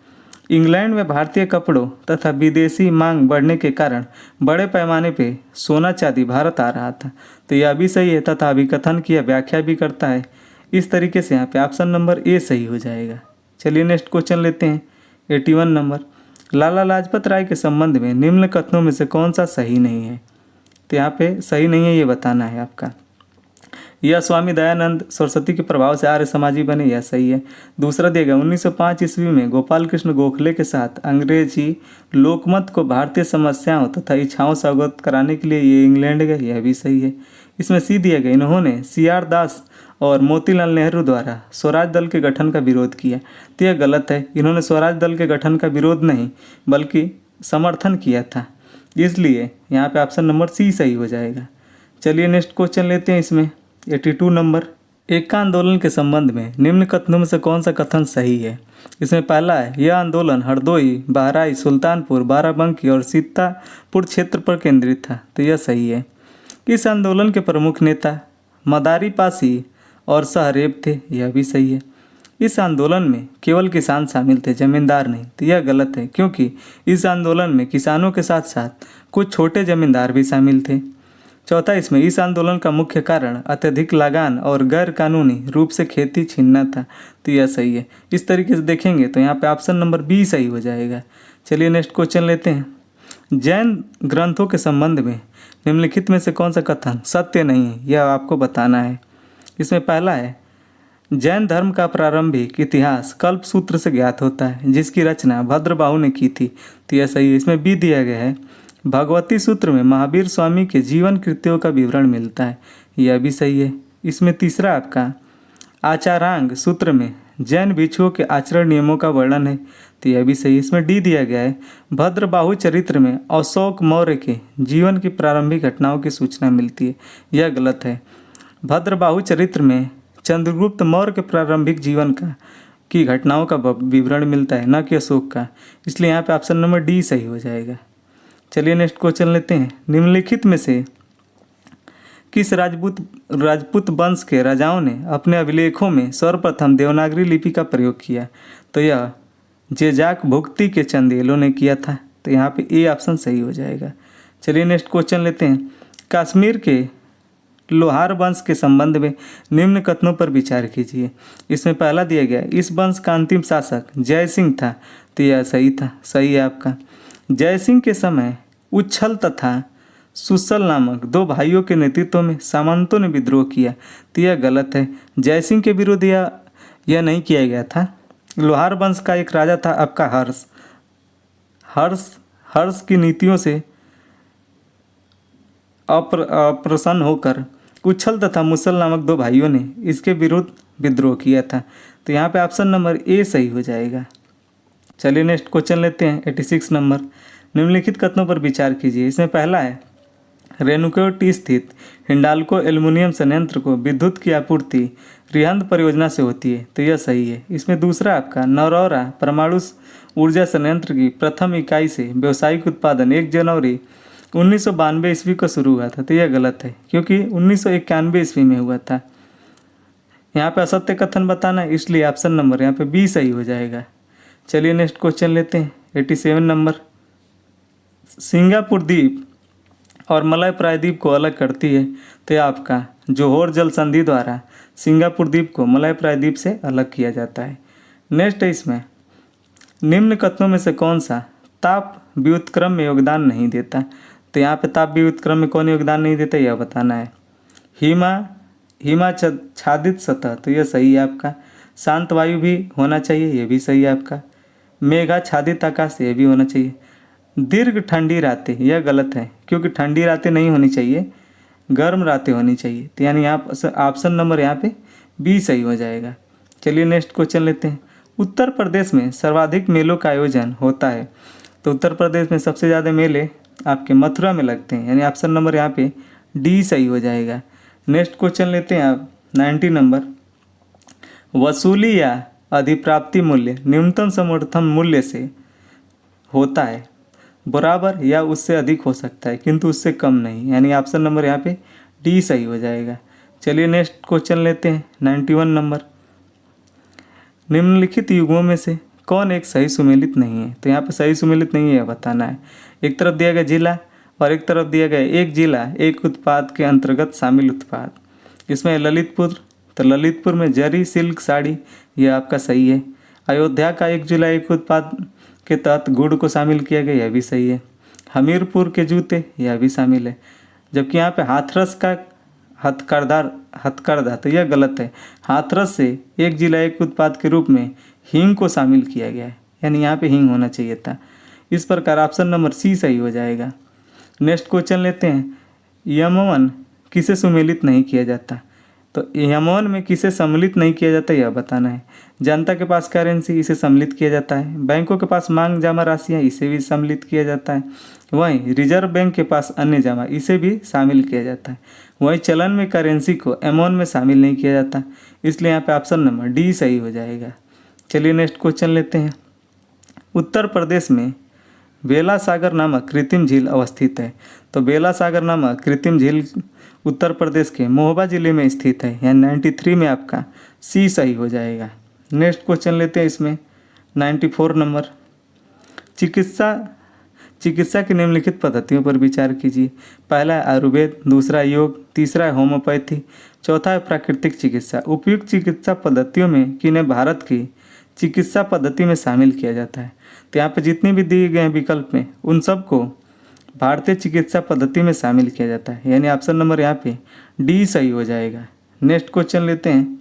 S1: इंग्लैंड में भारतीय कपड़ों तथा विदेशी मांग बढ़ने के कारण बड़े पैमाने पे सोना चांदी भारत आ रहा था, तो यह भी सही है तथा अभिकथन की व्याख्या भी करता है। इस तरीके से यहाँ पे ऑप्शन नंबर ए सही हो जाएगा। चलिए नेक्स्ट क्वेश्चन लेते हैं। 81 नंबर, लाला लाजपत राय के संबंध में निम्न कथनों में से कौन सा सही नहीं है? तो यहाँ पे सही नहीं है, ये बताना है आपका। यह स्वामी दयानंद सरस्वती के प्रभाव से आर्य समाजी बने, यह सही है। दूसरा दिया गया, 1905 ईस्वी में गोपाल कृष्ण गोखले के साथ अंग्रेजी लोकमत को भारतीय समस्याओं तथा इच्छाओं से अवगत कराने के लिए ये इंग्लैंड गए, यह भी सही है। इसमें सी दिया गया, इन्होंने CR दास और मोतीलाल नेहरू द्वारा स्वराज दल के गठन का विरोध किया, तो यह गलत है। इन्होंने स्वराज दल के गठन का विरोध नहीं बल्कि समर्थन किया था, इसलिए यहाँ पे ऑप्शन नंबर सी सही हो जाएगा। चलिए नेक्स्ट क्वेश्चन लेते हैं। इसमें 82 नंबर, एक्का आंदोलन के संबंध में निम्न कथनों में से कौन सा कथन सही है? इसमें पहला है, यह आंदोलन हरदोई, बहराइच, सुल्तानपुर, बाराबंकी और सीतापुर क्षेत्र पर केंद्रित था, तो यह सही है। इस आंदोलन के प्रमुख नेता मदारी पासी और सहरेब थे, यह भी सही है। इस आंदोलन में केवल किसान शामिल थे, जमींदार नहीं, तो यह गलत है क्योंकि इस आंदोलन में किसानों के साथ साथ कुछ छोटे जमींदार भी शामिल थे। चौथा, इसमें इस आंदोलन का मुख्य कारण अत्यधिक लगान और गैर कानूनी रूप से खेती छीनना था, तो यह सही है। इस तरीके से देखेंगे तो यहाँ पे ऑप्शन नंबर बी सही हो जाएगा। चलिए नेक्स्ट क्वेश्चन लेते हैं। जैन ग्रंथों के संबंध में निम्नलिखित में से कौन सा कथन सत्य नहीं है, यह आपको बताना है। इसमें पहला है, जैन धर्म का प्रारंभिक इतिहास कल्पसूत्र से ज्ञात होता है, जिसकी रचना भद्रबाहु ने की थी, तो यह सही है। इसमें बी दिया गया है, भगवती सूत्र में महावीर स्वामी के जीवन कृत्यों का विवरण मिलता है, यह भी सही है। इसमें तीसरा आपका, आचारांग सूत्र में जैन भिक्षुओं के आचरण नियमों का वर्णन है, तो यह भी सही है। इसमें डी दिया गया है, भद्रबाहु चरित्र में अशोक मौर्य के जीवन की प्रारंभिक घटनाओं की सूचना मिलती है, यह गलत है। भद्रबाहु चरित्र में चंद्रगुप्त मौर्य के प्रारंभिक जीवन की घटनाओं का विवरण मिलता है, न कि अशोक का, इसलिए यहाँ पे ऑप्शन नंबर डी सही हो जाएगा। चलिए नेक्स्ट क्वेश्चन लेते हैं। निम्नलिखित में से किस राजपूत वंश के राजाओं ने अपने अभिलेखों में सर्वप्रथम देवनागरी लिपि का प्रयोग किया, तो यह जेजाक भुक्ति के चंदेलों ने किया था, तो यहाँ पे ए ऑप्शन सही हो जाएगा। चलिए नेक्स्ट क्वेश्चन लेते हैं। कश्मीर के लोहार वंश के संबंध में निम्न कथनों पर विचार कीजिए। इसमें पहला दिया गया, इस वंश का अंतिम शासक जय सिंह था, तो यह सही था, सही है आपका। जय सिंह के समय उच्छल तथा सुसल नामक दो भाइयों के नेतृत्व में सामंतों ने विद्रोह किया, तो यह गलत है। जय सिंह के विरुद्ध यह नहीं किया गया था। लोहार वंश का एक राजा था आपका हर्ष की नीतियों से अप्रसन्न होकर उच्छल तथा मुसल नामक दो भाइयों ने इसके विरुद्ध विद्रोह किया था, तो यहाँ पे ऑप्शन नंबर ए सही हो जाएगा। चलिए नेक्स्ट क्वेश्चन लेते हैं। 86 नंबर, निम्नलिखित कथनों पर विचार कीजिए। इसमें पहला है, रेणुकूट स्थित हिंडाल्को एल्युमिनियम संयंत्र को विद्युत की आपूर्ति रिहंद परियोजना से होती है, तो यह सही है। इसमें दूसरा आपका, नरौरा परमाणु ऊर्जा संयंत्र की प्रथम इकाई से व्यावसायिक उत्पादन 1 जनवरी 1992 ईस्वी को शुरू हुआ था, तो यह गलत है क्योंकि 1991 ईस्वी में हुआ था। यहाँ पे असत्य कथन बताना है, इसलिए ऑप्शन नंबर यहाँ पे बी सही हो जाएगा। चलिए नेक्स्ट क्वेश्चन लेते हैं। 87 नंबर, सिंगापुर द्वीप और मलय प्रायद्वीप को अलग करती है, तो यह आपका जोहोर जल संधि द्वारा सिंगापुर द्वीप को मलय प्रायद्वीप से अलग किया जाता है। नेक्स्ट है, इसमें निम्न कथनों में से कौन सा ताप व्युत्क्रम में योगदान नहीं देता, तो यहाँ पे ताप व्युत्क्रम में कौन योगदान नहीं देता, यह बताना है। हिमाच्छादित सतह, तो यह सही है आपका। शांत वायु भी होना चाहिए, यह भी सही है आपका। मेघाच्छादित आकाश, यह भी होना चाहिए। दीर्घ ठंडी रातें, यह गलत है क्योंकि ठंडी रातें नहीं होनी चाहिए, गर्म रातें होनी चाहिए, तो यानी आप ऑप्शन नंबर यहाँ पे बी सही हो जाएगा। चलिए नेक्स्ट क्वेश्चन लेते हैं। उत्तर प्रदेश में सर्वाधिक मेलों का आयोजन होता है, तो उत्तर प्रदेश में सबसे ज़्यादा मेले आपके मथुरा में लगते हैं, यानी ऑप्शन नंबर यहाँ पे डी सही हो जाएगा। नेक्स्ट क्वेश्चन लेते हैं आप 90 नंबर, वसूली या अधिप्राप्ति मूल्य न्यूनतम समर्थन मूल्य से होता है, बराबर या उससे अधिक हो सकता है किंतु उससे कम नहीं, यानी ऑप्शन नंबर यहाँ पे डी सही हो जाएगा। चलिए नेक्स्ट क्वेश्चन लेते हैं। 91 नंबर, निम्नलिखित युग्मों में से कौन एक सही सुमेलित नहीं है, तो यहाँ पे सही सुमेलित नहीं है बताना है। एक तरफ दिया गया जिला और एक तरफ दिया गया एक जिला एक उत्पाद के अंतर्गत शामिल उत्पाद। इसमें ललितपुर, तो ललितपुर में जरी सिल्क साड़ी, यह आपका सही है। अयोध्या का एक जिला एक उत्पाद के तहत गुड़ को शामिल किया गया, यह भी सही है। हमीरपुर के जूते, यह भी शामिल है। जबकि यहाँ पे हाथरस का हथकरघा, तो यह गलत है। हाथरस से एक जिला एक उत्पाद के रूप में हींग को शामिल किया गया है, यानी यहाँ पे हींग होना चाहिए था। इस प्रकार ऑप्शन नंबर सी सही हो जाएगा। नेक्स्ट क्वेश्चन लेते हैं। यमन किसे सुमेलित नहीं किया जाता, तो यमन में किसे सम्मिलित नहीं किया जाता यह बताना है। जनता के पास करेंसी, इसे सम्मिलित किया जाता है। बैंकों के पास मांग जमा राशियाँ, इसे भी सम्मिलित किया जाता है। वहीं रिजर्व बैंक के पास अन्य जमा, इसे भी शामिल किया जाता है। वहीं चलन में करेंसी को एमोन में शामिल नहीं किया जाता, इसलिए यहाँ पे ऑप्शन नंबर डी सही हो जाएगा। चलिए नेक्स्ट क्वेश्चन लेते हैं। उत्तर प्रदेश में बेला सागर नामक कृत्रिम झील अवस्थित है? तो बेला सागर नामक कृत्रिम झील उत्तर प्रदेश के महोबा जिले में स्थित है। यानी 93 में आपका सी सही हो जाएगा। नेक्स्ट क्वेश्चन लेते हैं इसमें 94 नंबर। चिकित्सा की निम्नलिखित पद्धतियों पर विचार कीजिए। पहला है आयुर्वेद, दूसरा योग, तीसरा है होम्योपैथी, चौथा है प्राकृतिक चिकित्सा। उपयुक्त चिकित्सा पद्धतियों में किन्हें भारत की चिकित्सा पद्धति में शामिल किया जाता है? तो यहाँ पे जितने भी दिए गए हैं विकल्प में उन सबको भारतीय चिकित्सा पद्धति में शामिल किया जाता है। यानी ऑप्शन नंबर यहाँ पे डी सही हो जाएगा। नेक्स्ट क्वेश्चन लेते हैं।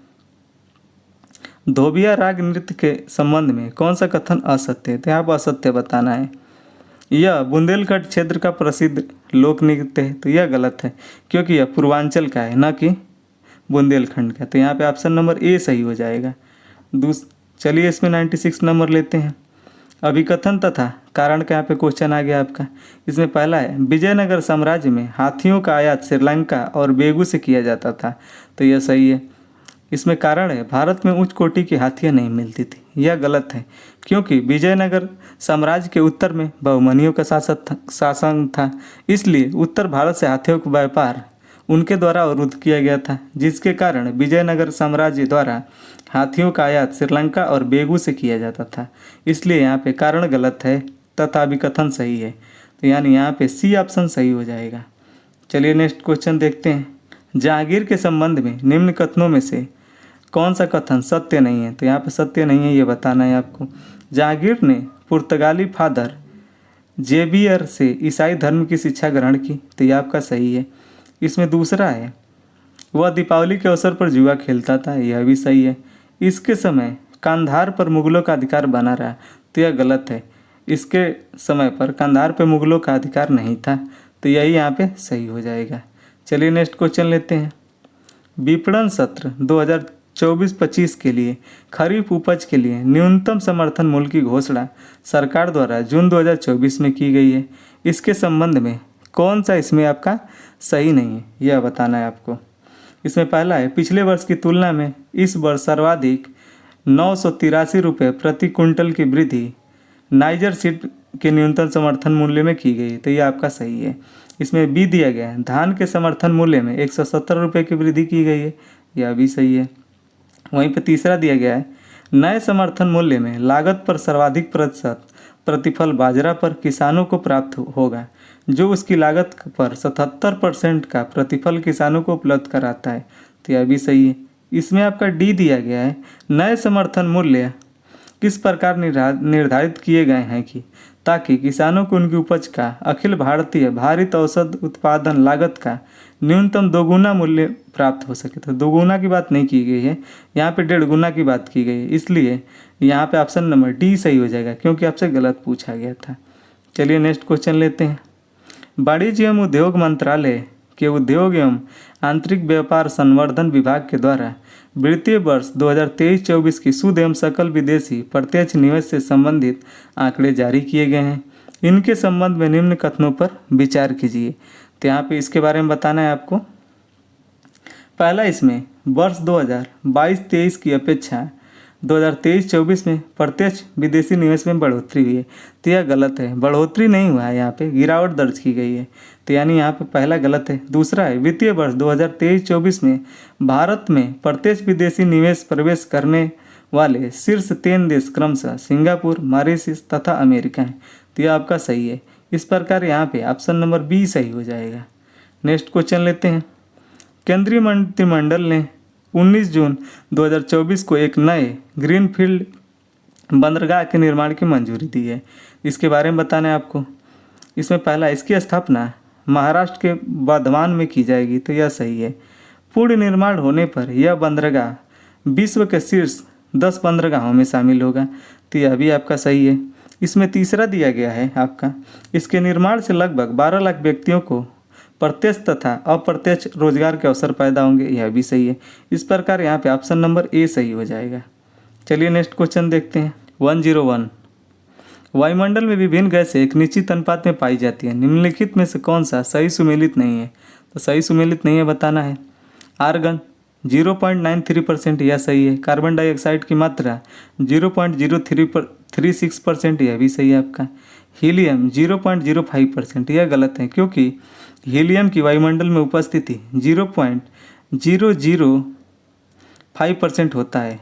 S1: धोबिया राग नृत्य के संबंध में कौन सा कथन असत्य है? तो यहाँ पर असत्य बताना है। यह बुंदेलखंड क्षेत्र का प्रसिद्ध लोक नृत्य है। तो यह गलत है क्योंकि यह पूर्वांचल का है, न कि बुंदेलखंड का। तो यहाँ पे ऑप्शन नंबर ए सही हो जाएगा। चलिए इसमें 96 नंबर लेते हैं। अभिकथन तथा कारण का यहाँ पे क्वेश्चन आ गया आपका। इसमें पहला है विजयनगर साम्राज्य में हाथियों का आयात श्रीलंका और बेगू से किया जाता था। तो यह सही है। इसमें कारण है भारत में उच्च कोटि की हाथियाँ नहीं मिलती थी। यह गलत है क्योंकि विजयनगर साम्राज्य के उत्तर में बहुमनियों का शासन था, इसलिए उत्तर भारत से हाथियों का व्यापार उनके द्वारा अवरुद्ध किया गया था, जिसके कारण विजयनगर साम्राज्य द्वारा हाथियों का आयात श्रीलंका और बेगू से किया जाता था। इसलिए यहाँ पे कारण गलत है तथा अभिकथन सही है। तो यानी यहाँ पे सी ऑप्शन सही हो जाएगा। चलिए नेक्स्ट क्वेश्चन देखते हैं। जहांगीर के संबंध में निम्न कथनों में से कौन सा कथन सत्य नहीं है? तो यहाँ पे सत्य नहीं है, ये बताना है आपको। जहांगीर ने पुर्तगाली फादर जेबियर से ईसाई धर्म की शिक्षा ग्रहण की। तो ये आपका सही है। इसमें दूसरा है वह दीपावली के अवसर पर जुआ खेलता था। यह भी सही है। इसके समय कांधार पर मुगलों का अधिकार बना रहा। तो यह गलत है। इसके समय पर कांधार पर मुगलों का अधिकार नहीं था। तो यही यहाँ पे सही हो जाएगा। चलिए नेक्स्ट क्वेश्चन लेते हैं। विपणन सत्र 2024-25 के लिए खरीफ उपज के लिए न्यूनतम समर्थन मूल्य की घोषणा सरकार द्वारा जून 2024 में की गई है। इसके संबंध में कौन सा इसमें आपका सही नहीं है, यह बताना है आपको। इसमें पहला है पिछले वर्ष की तुलना में इस वर्ष सर्वाधिक 983 रुपये प्रति क्विंटल की वृद्धि नाइजर सीड के न्यूनतम समर्थन मूल्य में की गई। तो यह आपका सही है। इसमें बी दिया गया है धान के समर्थन मूल्य में 170 रुपये की वृद्धि की गई है। यह भी सही है। वहीं पर तीसरा दिया गया है नए समर्थन मूल्य में लागत पर सर्वाधिक प्रतिशत प्रतिफल बाजरा पर किसानों को प्राप्त होगा, जो उसकी लागत पर 77% का प्रतिफल किसानों को उपलब्ध कराता है। तो यह भी सही है। इसमें आपका डी दिया गया है नए समर्थन मूल्य किस प्रकार निर्धारित किए गए हैं कि ताकि किसानों को उनकी उपज का अखिल भारतीय भारित औसत उत्पादन लागत का न्यूनतम दोगुना मूल्य प्राप्त हो सके। तो दोगुना की बात नहीं की गई है, यहाँ पे 1.5 गुना की बात की गई है। इसलिए यहाँ पे ऑप्शन नंबर डी सही हो जाएगा क्योंकि आपसे गलत पूछा गया था। चलिए नेक्स्ट क्वेश्चन लेते हैं। वाणिज्य एवं उद्योग मंत्रालय के उद्योग एवं आंतरिक व्यापार संवर्धन विभाग के द्वारा वित्तीय वर्ष 2023-24 की शुद्ध एवं सकल विदेशी प्रत्यक्ष निवेश से संबंधित आंकड़े जारी किए गए हैं। इनके संबंध में निम्न कथनों पर विचार कीजिए। तो यहाँ पे इसके बारे में बताना है आपको। पहला, इसमें वर्ष 2022-23 की अपेक्षा 2023-24 में प्रत्यक्ष विदेशी निवेश में बढ़ोतरी हुई है। तो यह गलत है, बढ़ोतरी नहीं हुआ है, यहाँ पे गिरावट दर्ज की गई है। तो यानी यहाँ पे पहला गलत है। दूसरा है वित्तीय वर्ष 2023-24 में भारत में प्रत्यक्ष विदेशी निवेश प्रवेश करने वाले शीर्ष 3 देश क्रमशः सिंगापुर, मॉरिशस तथा अमेरिका हैं। तो यह आपका सही है। इस प्रकार यहाँ पे ऑप्शन नंबर बी सही हो जाएगा। नेक्स्ट क्वेश्चन लेते हैं। केंद्रीय मंत्रिमंडल ने 19 जून 2024 को एक नए ग्रीनफील्ड बंदरगाह के निर्माण की मंजूरी दी है। इसके बारे में बताना है आपको। इसमें पहला, इसकी स्थापना महाराष्ट्र के वर्धमान में की जाएगी। तो यह सही है। पूर्ण निर्माण होने पर यह बंदरगाह विश्व के शीर्ष 10 बंदरगाहों में शामिल होगा। तो यह भी आपका सही है। इसमें तीसरा दिया गया है आपका, इसके निर्माण से लगभग 12 लाख व्यक्तियों को प्रत्यक्ष तथा अप्रत्यक्ष रोजगार के अवसर पैदा होंगे। यह भी सही है। इस प्रकार यहाँ पे ऑप्शन नंबर ए सही हो जाएगा। चलिए नेक्स्ट क्वेश्चन देखते हैं। 101, वायुमंडल में विभिन्न गैसें एक निश्चित अनुपात में पाई जाती है। निम्नलिखित में से कौन सा सही सुमेलित नहीं है? तो सही सुमेलित नहीं है बताना है। आर्गन 0.93%, यह सही है। कार्बन डाइऑक्साइड की मात्रा 0.036%, यह भी सही है आपका। हीलियम 0.05%, यह गलत है क्योंकि हीलियम की वायुमंडल में उपस्थिति 0.005% होता है।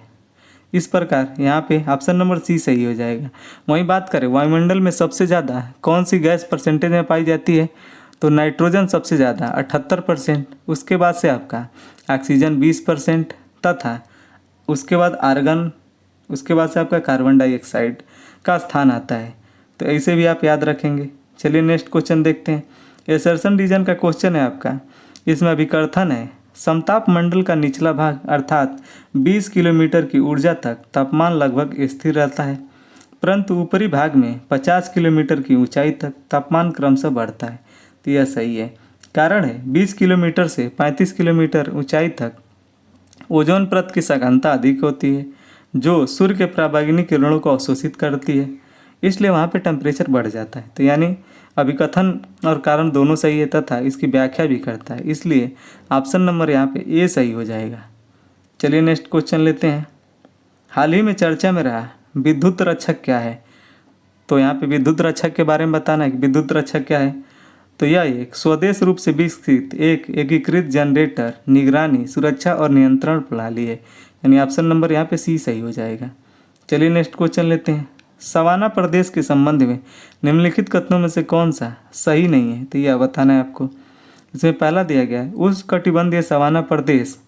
S1: इस प्रकार यहाँ पे ऑप्शन नंबर सी सही हो जाएगा। वहीं बात करें वायुमंडल में सबसे ज़्यादा कौन सी गैस परसेंटेज में पाई जाती है, तो नाइट्रोजन सबसे ज़्यादा 78%, उसके बाद से आपका ऑक्सीजन 20% तथा उसके बाद आर्गन, उसके बाद से आपका कार्बन डाइऑक्साइड का स्थान आता है। तो ऐसे भी आप याद रखेंगे। चलिए नेक्स्ट क्वेश्चन देखते हैं। एसर्शन रीजन का क्वेश्चन है आपका। इसमें अभिकर्थन है समताप मंडल का निचला भाग अर्थात 20 किलोमीटर की ऊर्जा तक तापमान लगभग स्थिर रहता है, परंतु ऊपरी भाग में 50 किलोमीटर की ऊंचाई तक तापमान क्रमशः बढ़ता है। तो यह सही है। कारण है 20 किलोमीटर से 35 किलोमीटर ऊंचाई तक ओजोन परत की सघनता अधिक होती है, जो सूर्य के पराबैंगनी किरणों को अवशोषित करती है, इसलिए वहाँ पे टेम्परेचर बढ़ जाता है। तो यानी अभिकथन और कारण दोनों सही है तथा इसकी व्याख्या भी करता है, इसलिए ऑप्शन नंबर यहाँ पे ए सही हो जाएगा। चलिए नेक्स्ट क्वेश्चन लेते हैं। हाल ही में चर्चा में रहा विद्युत रक्षक क्या है, तो यहाँ पे विद्युत रक्षक के बारे में बताना है कि विद्युत रक्षक क्या है। तो यह एक स्वदेश रूप से विकसित एक एकीकृत जनरेटर निगरानी सुरक्षा और नियंत्रण प्रणाली है, यानी ऑप्शन नंबर यहाँ पे सी सही हो जाएगा। चलिए नेक्स्ट क्वेश्चन लेते हैं। सवाना प्रदेश के संबंध में निम्नलिखित कथनों में से कौन सा सही नहीं है, तो यह बताना है आपको। इसमें पहला दिया गया है उष्णकटिबंधीय सवाना प्रदेश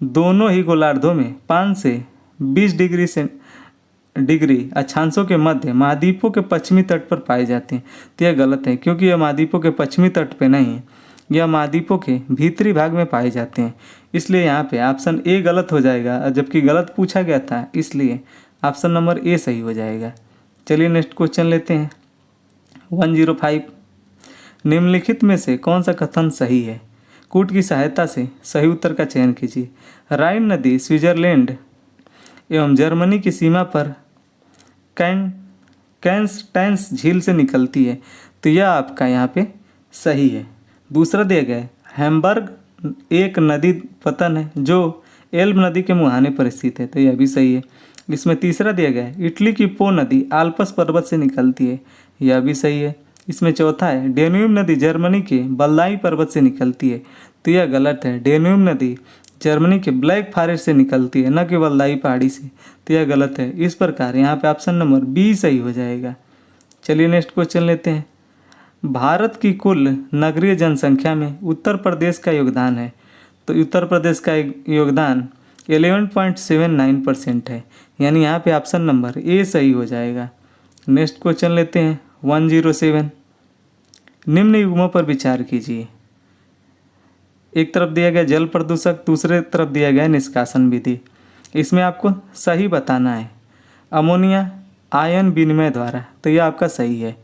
S1: दोनों ही गोलार्धों में 5 से 20 डिग्री अक्षांशों के मध्य महाद्वीपों के पश्चिमी तट पर पाए जाते हैं। तो यह गलत है क्योंकि यह महाद्वीपों के पश्चिमी तट पे नहीं है, यह महाद्वीपों के भीतरी भाग में पाए जाते हैं, इसलिए यहाँ पे ऑप्शन ए गलत हो जाएगा। जबकि गलत पूछा गया था, इसलिए ऑप्शन नंबर ए सही हो जाएगा। चलिए नेक्स्ट क्वेश्चन लेते हैं। 105 निम्नलिखित में से कौन सा कथन सही है? कूट की सहायता से सही उत्तर का चयन कीजिए। राइन नदी स्विट्जरलैंड एवं जर्मनी की सीमा पर कैंस्टैंस झील से निकलती है, तो यह आपका यहाँ पे सही है। दूसरा दिया गया है हैम्बर्ग एक नदी पतन है जो एल्ब नदी के मुहाने पर स्थित है, तो यह भी सही है। इसमें तीसरा दिया गया है इटली की पो नदी आल्प्स पर्वत से निकलती है, यह भी सही है। इसमें चौथा है डेन्यूब नदी जर्मनी के बल्दाई पर्वत से निकलती है, तो यह गलत है। डेन्यूब नदी जर्मनी के ब्लैक फॉरेस्ट से निकलती है, न कि बल्दाई पहाड़ी से, तो यह गलत है। इस प्रकार यहाँ पे ऑप्शन नंबर बी सही हो जाएगा। चलिए नेक्स्ट क्वेश्चन लेते हैं। भारत की कुल नगरीय जनसंख्या में उत्तर प्रदेश का योगदान है, तो उत्तर प्रदेश का योगदान 11.79% है, यानी यहाँ पे ऑप्शन नंबर ए सही हो जाएगा। नेक्स्ट क्वेश्चन लेते हैं। 107 निम्न युग्मों पर विचार कीजिए। एक तरफ दिया गया जल प्रदूषक, दूसरे तरफ दिया गया निष्कासन विधि। इसमें आपको सही बताना है। अमोनिया आयन विनिमय द्वारा, तो यह आपका सही है।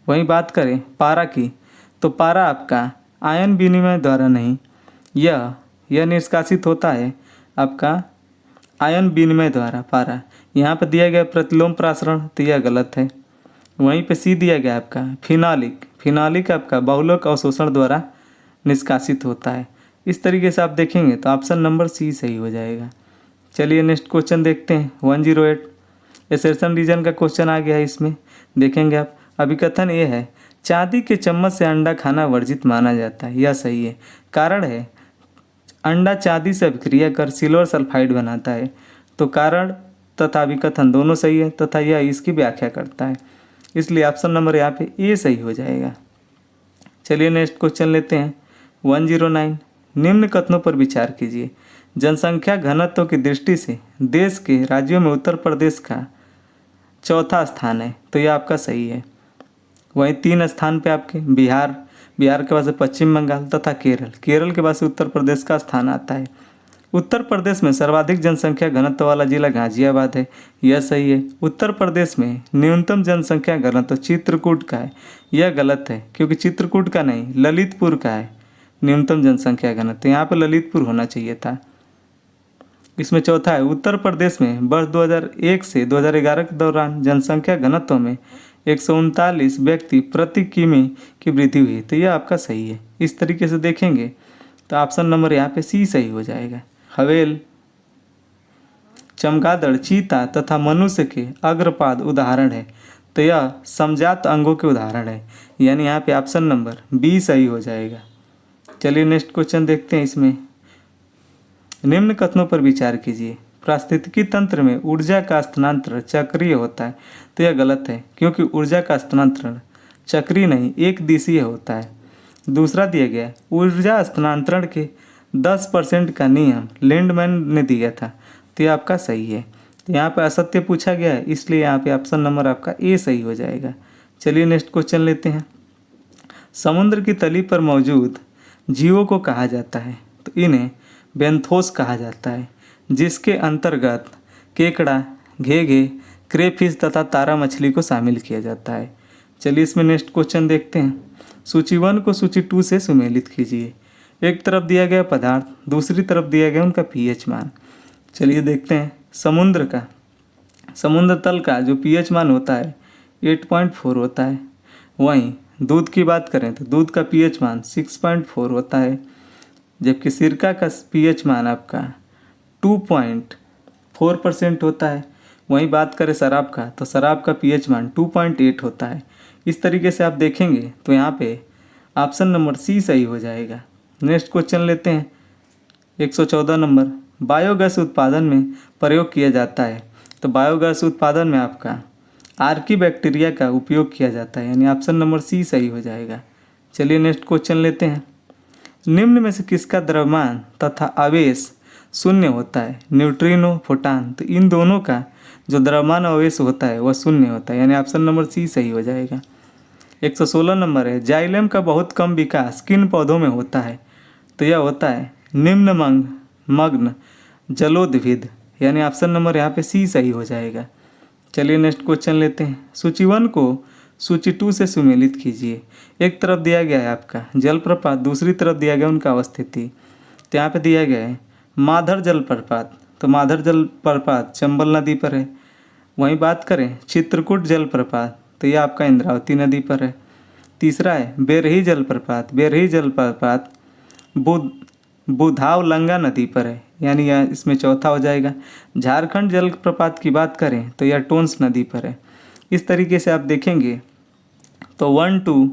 S1: वहीं बात करें पारा की, तो पारा आपका आयन विनिमय द्वारा नहीं, यह निष्कासित होता है आपका आयन विनिमय द्वारा पारा। यहाँ पर दिया गया प्रतिलोम प्रासरण, तो यह गलत है। वहीं पे सी दिया गया आपका फिनॉलिक आपका बहुलक अवशोषण द्वारा निष्कासित होता है। इस तरीके से आप देखेंगे तो ऑप्शन नंबर सी सही हो जाएगा। चलिए नेक्स्ट क्वेश्चन देखते हैं। 108 एसर्शन रीजन का क्वेश्चन आ गया है। इसमें देखेंगे आप अभिकथन ये है चांदी के चम्मच से अंडा खाना वर्जित माना जाता है, यह सही है। कारण है अंडा चांदी से अभिक्रिया कर सिल्वर सल्फाइड बनाता है, तो कारण तथा अभिकथन दोनों सही है तथा यह इसकी व्याख्या करता है, इसलिए ऑप्शन नंबर यहाँ पे ए सही हो जाएगा। चलिए नेक्स्ट क्वेश्चन लेते हैं। 109 निम्न कथनों पर विचार कीजिए। जनसंख्या घनत्व की दृष्टि से देश के राज्यों में उत्तर प्रदेश का चौथा स्थान है, तो यह आपका सही है। वहीं 3 स्थान पे आपके बिहार के बाद से पश्चिम बंगाल तथा केरल के बाद से उत्तर प्रदेश का स्थान आता है। उत्तर प्रदेश में सर्वाधिक जनसंख्या घनत्व वाला जिला गाजियाबाद है, यह सही है। उत्तर प्रदेश में न्यूनतम जनसंख्या घनत्व चित्रकूट का है, यह गलत है क्योंकि चित्रकूट का नहीं ललितपुर का है न्यूनतम जनसंख्या घनत्व, यहाँ पर ललितपुर होना चाहिए था। इसमें चौथा है उत्तर प्रदेश में वर्ष 2001 से 2011 के दौरान जनसंख्या घनत्व में 139 व्यक्ति प्रति किमी की वृद्धि हुई, तो यह आपका सही है। इस तरीके से देखेंगे तो ऑप्शन नंबर यहाँ पे सी सही हो जाएगा। हवेल चमगादड़ चीता तथा मनुष्य के अग्रपाद उदाहरण है, तो यह समजात अंगों के उदाहरण है, यानी यहाँ पे ऑप्शन नंबर बी सही हो जाएगा। चलिए नेक्स्ट क्वेश्चन देखते हैं। इसमें निम्न कथनों पर विचार कीजिए। पारिस्थितिकी तंत्र में ऊर्जा का स्थानांतरण चक्रीय होता है, तो यह गलत है, क्योंकि ऊर्जा का स्थानांतरण चक्रीय नहीं एक दिशीय होता है। दूसरा दिया गया ऊर्जा स्थानांतरण के 10% का नियम लैंडमैन ने दिया था, तो यह आपका सही है। तो यहाँ पे असत्य पूछा गया है, इसलिए यहाँ पे ऑप्शन नंबर आपका ए सही हो जाएगा। चलिए नेक्स्ट क्वेश्चन लेते हैं। समुद्र की तली पर मौजूद जीवों को कहा जाता है, तो इन्हें बेंथोस कहा जाता है, जिसके अंतर्गत केकड़ा, घेघे, क्रेफिश तथा तारा मछली को शामिल किया जाता है। चलिए इसमें नेक्स्ट क्वेश्चन देखते हैं। सूची 1 को सूची 2 से सुमेलित कीजिए। एक तरफ दिया गया पदार्थ, दूसरी तरफ दिया गया उनका पीएच मान। चलिए देखते हैं। समुद्र तल का जो पीएच मान होता है 8.4 होता है। वहीं दूध की बात करें तो दूध का पीएच मान 6.4 होता है, जबकि सिरका का पीएच मान आपका 2.4% होता है। वहीं बात करें शराब का, तो शराब का पीएच मान 2.8 होता है। इस तरीके से आप देखेंगे तो यहाँ पे ऑप्शन नंबर सी सही हो जाएगा। नेक्स्ट क्वेश्चन लेते हैं। 114 नंबर, बायोगैस उत्पादन में प्रयोग किया जाता है, तो बायोगैस उत्पादन में आपका आर्की बैक्टीरिया का उपयोग किया जाता है, यानी ऑप्शन नंबर सी सही हो जाएगा। चलिए नेक्स्ट क्वेश्चन लेते हैं। निम्न में से किसका द्रव्यमान तथा आवेश शून्य होता है? Neutrino, photon. तो इन दोनों का जो द्रव्यमान आवेश होता है वह शून्य होता है, यानी ऑप्शन नंबर सी सही हो जाएगा। 116 नंबर है, जाइलम का बहुत कम विकास किन पौधों में होता है? तो यह होता है निम्न मग्न जलोद्भिद, यानी ऑप्शन नंबर यहाँ पे सी सही हो जाएगा। चलिए नेक्स्ट क्वेश्चन लेते हैं। सूची 1 को सूची 2 से सुमेलित कीजिए। एक तरफ दिया गया है आपका जलप्रपात, दूसरी तरफ दिया गया उनका अवस्थिति। तो यहाँ पे दिया गया है माधर जलप्रपात, तो माधर जलप्रपात चंबल नदी पर है। वहीं बात करें चित्रकूट जलप्रपात, तो यह आपका इंद्रावती नदी पर है। तीसरा है बेरही जलप्रपात, बेरही जलप्रपात बुधावलंगा नदी पर है, यानी यह इसमें चौथा हो जाएगा। झारखंड जलप्रपात की बात करें तो यह टोंस नदी पर है। इस तरीके से आप देखेंगे तो 1 2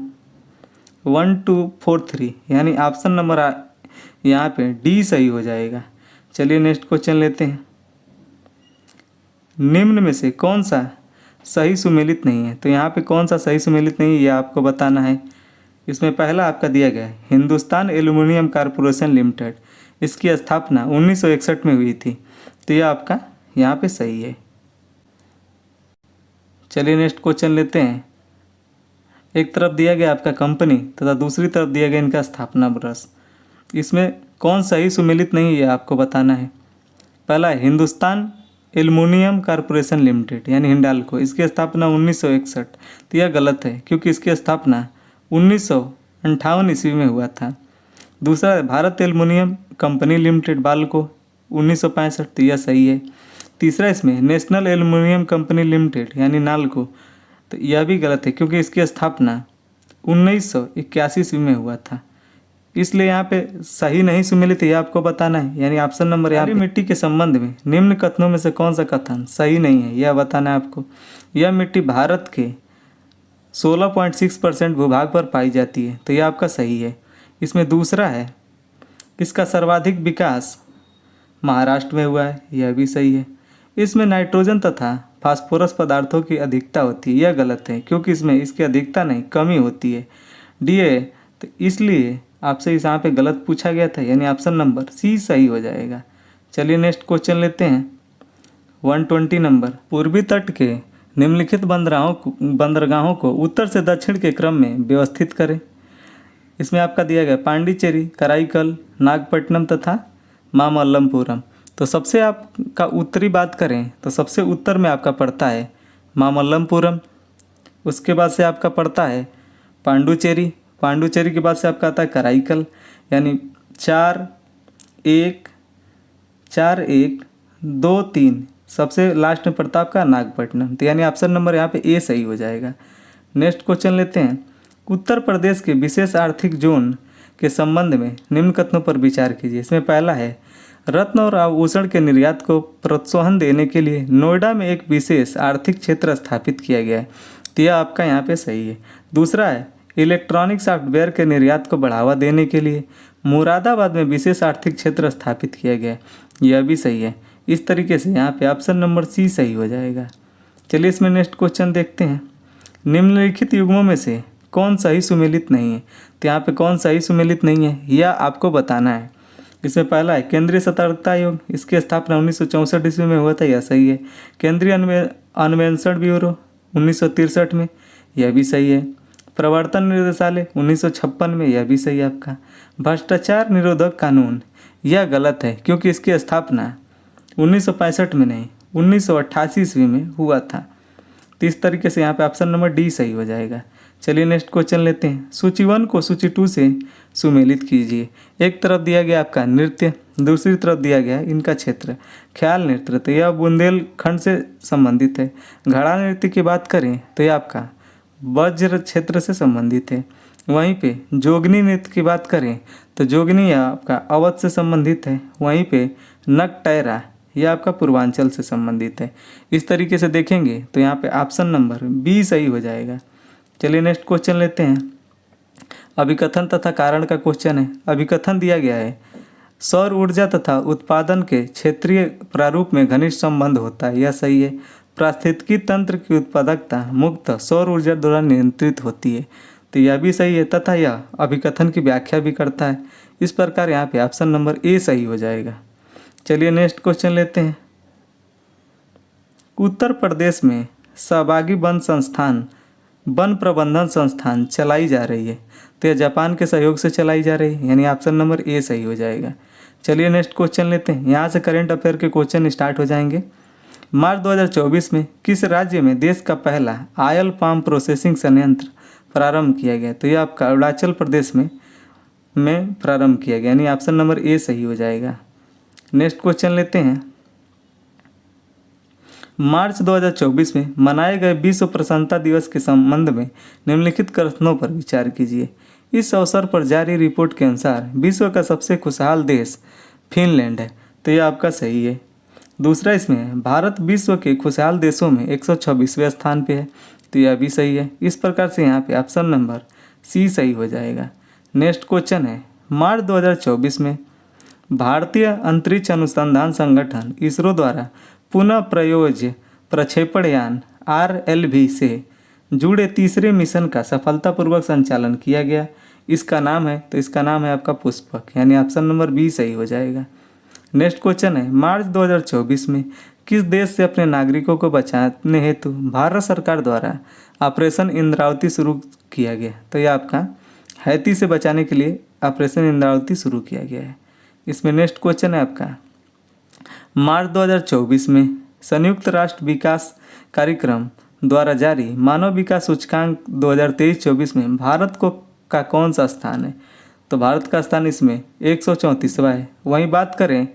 S1: 4 3, यानी ऑप्शन नंबर यहाँ पे डी सही हो जाएगा। चलिए नेक्स्ट क्वेश्चन लेते हैं। निम्न में से कौन सा सही सुमेलित नहीं है? तो यहाँ पे कौन सा सही सुमेलित नहीं है ये आपको बताना है। इसमें पहला आपका दिया गया है हिंदुस्तान एल्युमिनियम कॉरपोरेशन लिमिटेड, इसकी स्थापना 1961 में हुई थी, तो यह आपका यहाँ पे सही है। चलिए नेक्स्ट क्वेश्चन लेते हैं। एक तरफ दिया गया आपका कंपनी तथा दूसरी तरफ दिया गया इनका स्थापना वर्ष, इसमें कौन सही सुमेलित नहीं है ये आपको बताना है। पहला है हिंदुस्तान एल्युमिनियम कॉरपोरेशन लिमिटेड, यानी हिंडाल्को, इसकी स्थापना 1961, तो यह गलत है, क्योंकि इसकी स्थापना 1958 ईस्वी में हुआ था। दूसरा है Bharat aluminium company limited Balco, 1965, तो यह सही है। तीसरा इसमें नेशनल एल्युमिनियम कंपनी लिमिटेड यानी नाल्को, तो यह भी गलत है, क्योंकि इसकी स्थापना 1981 ईस्वी में हुआ था, इसलिए यहाँ पे सही नहीं सुमेलित है, आपको बताना है, यानी ऑप्शन नंबर यहाँ पे। मिट्टी के संबंध में निम्न कथनों में से कौन सा कथन सही नहीं है यह बताना है आपको। यह मिट्टी भारत के 16.6% भूभाग पर पाई जाती है, तो यह आपका सही है। इसमें दूसरा है इसका सर्वाधिक विकास महाराष्ट्र में हुआ है, यह भी सही है। इसमें नाइट्रोजन तथा फास्फोरस पदार्थों की अधिकता होती है, यह गलत है, क्योंकि इसमें इसकी अधिकता नहीं कमी होती है, डी है, तो इसलिए आपसे इस यहाँ पे गलत पूछा गया था, यानी ऑप्शन नंबर सी सही हो जाएगा। चलिए नेक्स्ट क्वेश्चन लेते हैं। 120 नंबर, पूर्वी तट के निम्नलिखित बंदरगाहों को उत्तर से दक्षिण के क्रम में व्यवस्थित करें। इसमें आपका दिया गया पांडिचेरी, कराईकल, नागपट्टनम तथा मामल्लपुरम। तो सबसे आपका उत्तरी बात करें तो सबसे उत्तर में आपका पड़ता है मामल्लपुरम, उसके बाद से आपका पड़ता है पांडुचेरी, पांडुचेरी के बाद से आपका आता है कराईकल, यानी 4 1 2 3, सबसे लास्ट में पड़ता है आपका नागपट्टनम, तो यानी ऑप्शन नंबर यहाँ पे ए सही हो जाएगा। नेक्स्ट क्वेश्चन लेते हैं। उत्तर प्रदेश के विशेष आर्थिक जोन के संबंध में निम्न कथनों पर विचार कीजिए। इसमें पहला है रत्न और आभूषण के निर्यात को प्रोत्साहन देने के लिए नोएडा में एक विशेष आर्थिक क्षेत्र स्थापित किया गया है, तो यह आपका यहाँ पे सही है। दूसरा है इलेक्ट्रॉनिक सॉफ्टवेयर के निर्यात को बढ़ावा देने के लिए मुरादाबाद में विशेष आर्थिक क्षेत्र स्थापित किया गया, यह भी सही है। इस तरीके से यहाँ पे ऑप्शन नंबर सी सही हो जाएगा। चलिए इसमें नेक्स्ट क्वेश्चन देखते हैं। निम्नलिखित युग्मों में से कौन सही सुमेलित नहीं है? तो यहाँ पे कौन सही सुमेलित नहीं है यह आपको बताना है। इसमें पहला है केंद्रीय सतर्कता आयोग, इसकी स्थापना 1964 ईस्वी में हुआ था, यह सही है। केंद्रीय अन्वेषण ब्यूरो 1963 में, यह भी सही है। प्रवर्तन निदेशालय 1956 में, यह भी सही है आपका। भ्रष्टाचार निरोधक कानून, यह गलत है क्योंकि इसकी स्थापना 1965 में नहीं 1988 ईस्वी में हुआ था। तो इस तरीके से यहाँ पे ऑप्शन नंबर डी सही हो जाएगा। चलिए नेक्स्ट क्वेश्चन लेते हैं। सूची 1 को सूची 2 से सुमेलित कीजिए। एक तरफ दिया गया आपका नृत्य, दूसरी तरफ दिया गया इनका क्षेत्र। ख्याल नृत्य तो यह बुंदेलखंड से संबंधित है। घड़ा नृत्य की बात करें तो यह आपका वज्र क्षेत्र से संबंधित है। वहीं पे जोगनी नृत्य की बात करें तो जोगनी यह आपका अवध से संबंधित है। वहीं पे नगटैरा यह आपका पूर्वांचल से संबंधित है। इस तरीके से देखेंगे तो यहाँ पे ऑप्शन नंबर बी सही हो जाएगा। चलिए नेक्स्ट क्वेश्चन लेते हैं। अभिकथन तथा कारण का क्वेश्चन है। अभिकथन दिया गया है सौर ऊर्जा तथा उत्पादन के क्षेत्रीय प्रारूप में घनिष्ठ संबंध होता है, यह सही है। पारिस्थितिकी तंत्र की उत्पादकता मुक्त सौर ऊर्जा द्वारा नियंत्रित होती है, तो यह भी सही है। तथा यह अभिकथन की व्याख्या भी करता है। इस प्रकार यहाँ पे ऑप्शन नंबर ए सही हो जाएगा। चलिए नेक्स्ट क्वेश्चन लेते हैं। उत्तर प्रदेश में सहभागी वन प्रबंधन संस्थान चलाई जा रही है, तो यह जापान के सहयोग से चलाई जा रही है, यानी ऑप्शन नंबर ए सही हो जाएगा। चलिए नेक्स्ट क्वेश्चन लेते हैं। यहाँ से करंट अफेयर के क्वेश्चन स्टार्ट हो जाएंगे। मार्च 2024 में किस राज्य में देश का पहला ऑयल पाम प्रोसेसिंग संयंत्र प्रारंभ किया गया? तो यह आपका अरुणाचल प्रदेश में प्रारंभ किया गया, यानी ऑप्शन नंबर ए सही हो जाएगा। नेक्स्ट क्वेश्चन लेते हैं। मार्च 2024 में मनाए गए विश्व प्रसन्नता दिवस के संबंध में निम्नलिखित कथनों पर विचार कीजिए। इस अवसर पर जारी रिपोर्ट के अनुसार विश्व का सबसे खुशहाल देश फिनलैंड है, तो यह आपका सही है। दूसरा इसमें भारत विश्व के खुशहाल देशों में 126वें स्थान पे है, तो यह भी सही है। इस प्रकार से यहाँ पे ऑप्शन नंबर सी सही हो जाएगा। नेक्स्ट क्वेश्चन है। मार्च 2024 में भारतीय अंतरिक्ष अनुसंधान संगठन इसरो द्वारा पुनः प्रयोज्य प्रक्षेपण यान RLV से जुड़े तीसरे मिशन का सफलतापूर्वक संचालन किया गया। इसका नाम है, तो इसका नाम है आपका पुष्पक, यानी ऑप्शन नंबर बी सही हो जाएगा। नेक्स्ट क्वेश्चन है। मार्च 2024 में किस देश से अपने नागरिकों को बचाने हेतु भारत सरकार द्वारा ऑपरेशन इंद्रावती शुरू किया गया? तो यह आपका हैती से बचाने के लिए ऑपरेशन इंद्रावती शुरू किया गया है। इसमें नेक्स्ट क्वेश्चन है आपका। मार्च 2024 में संयुक्त राष्ट्र विकास कार्यक्रम द्वारा जारी मानव विकास सूचकांक 2023-24 में भारत का कौन सा स्थान है? तो भारत का स्थान इसमें 134वां है। वहीं बात करें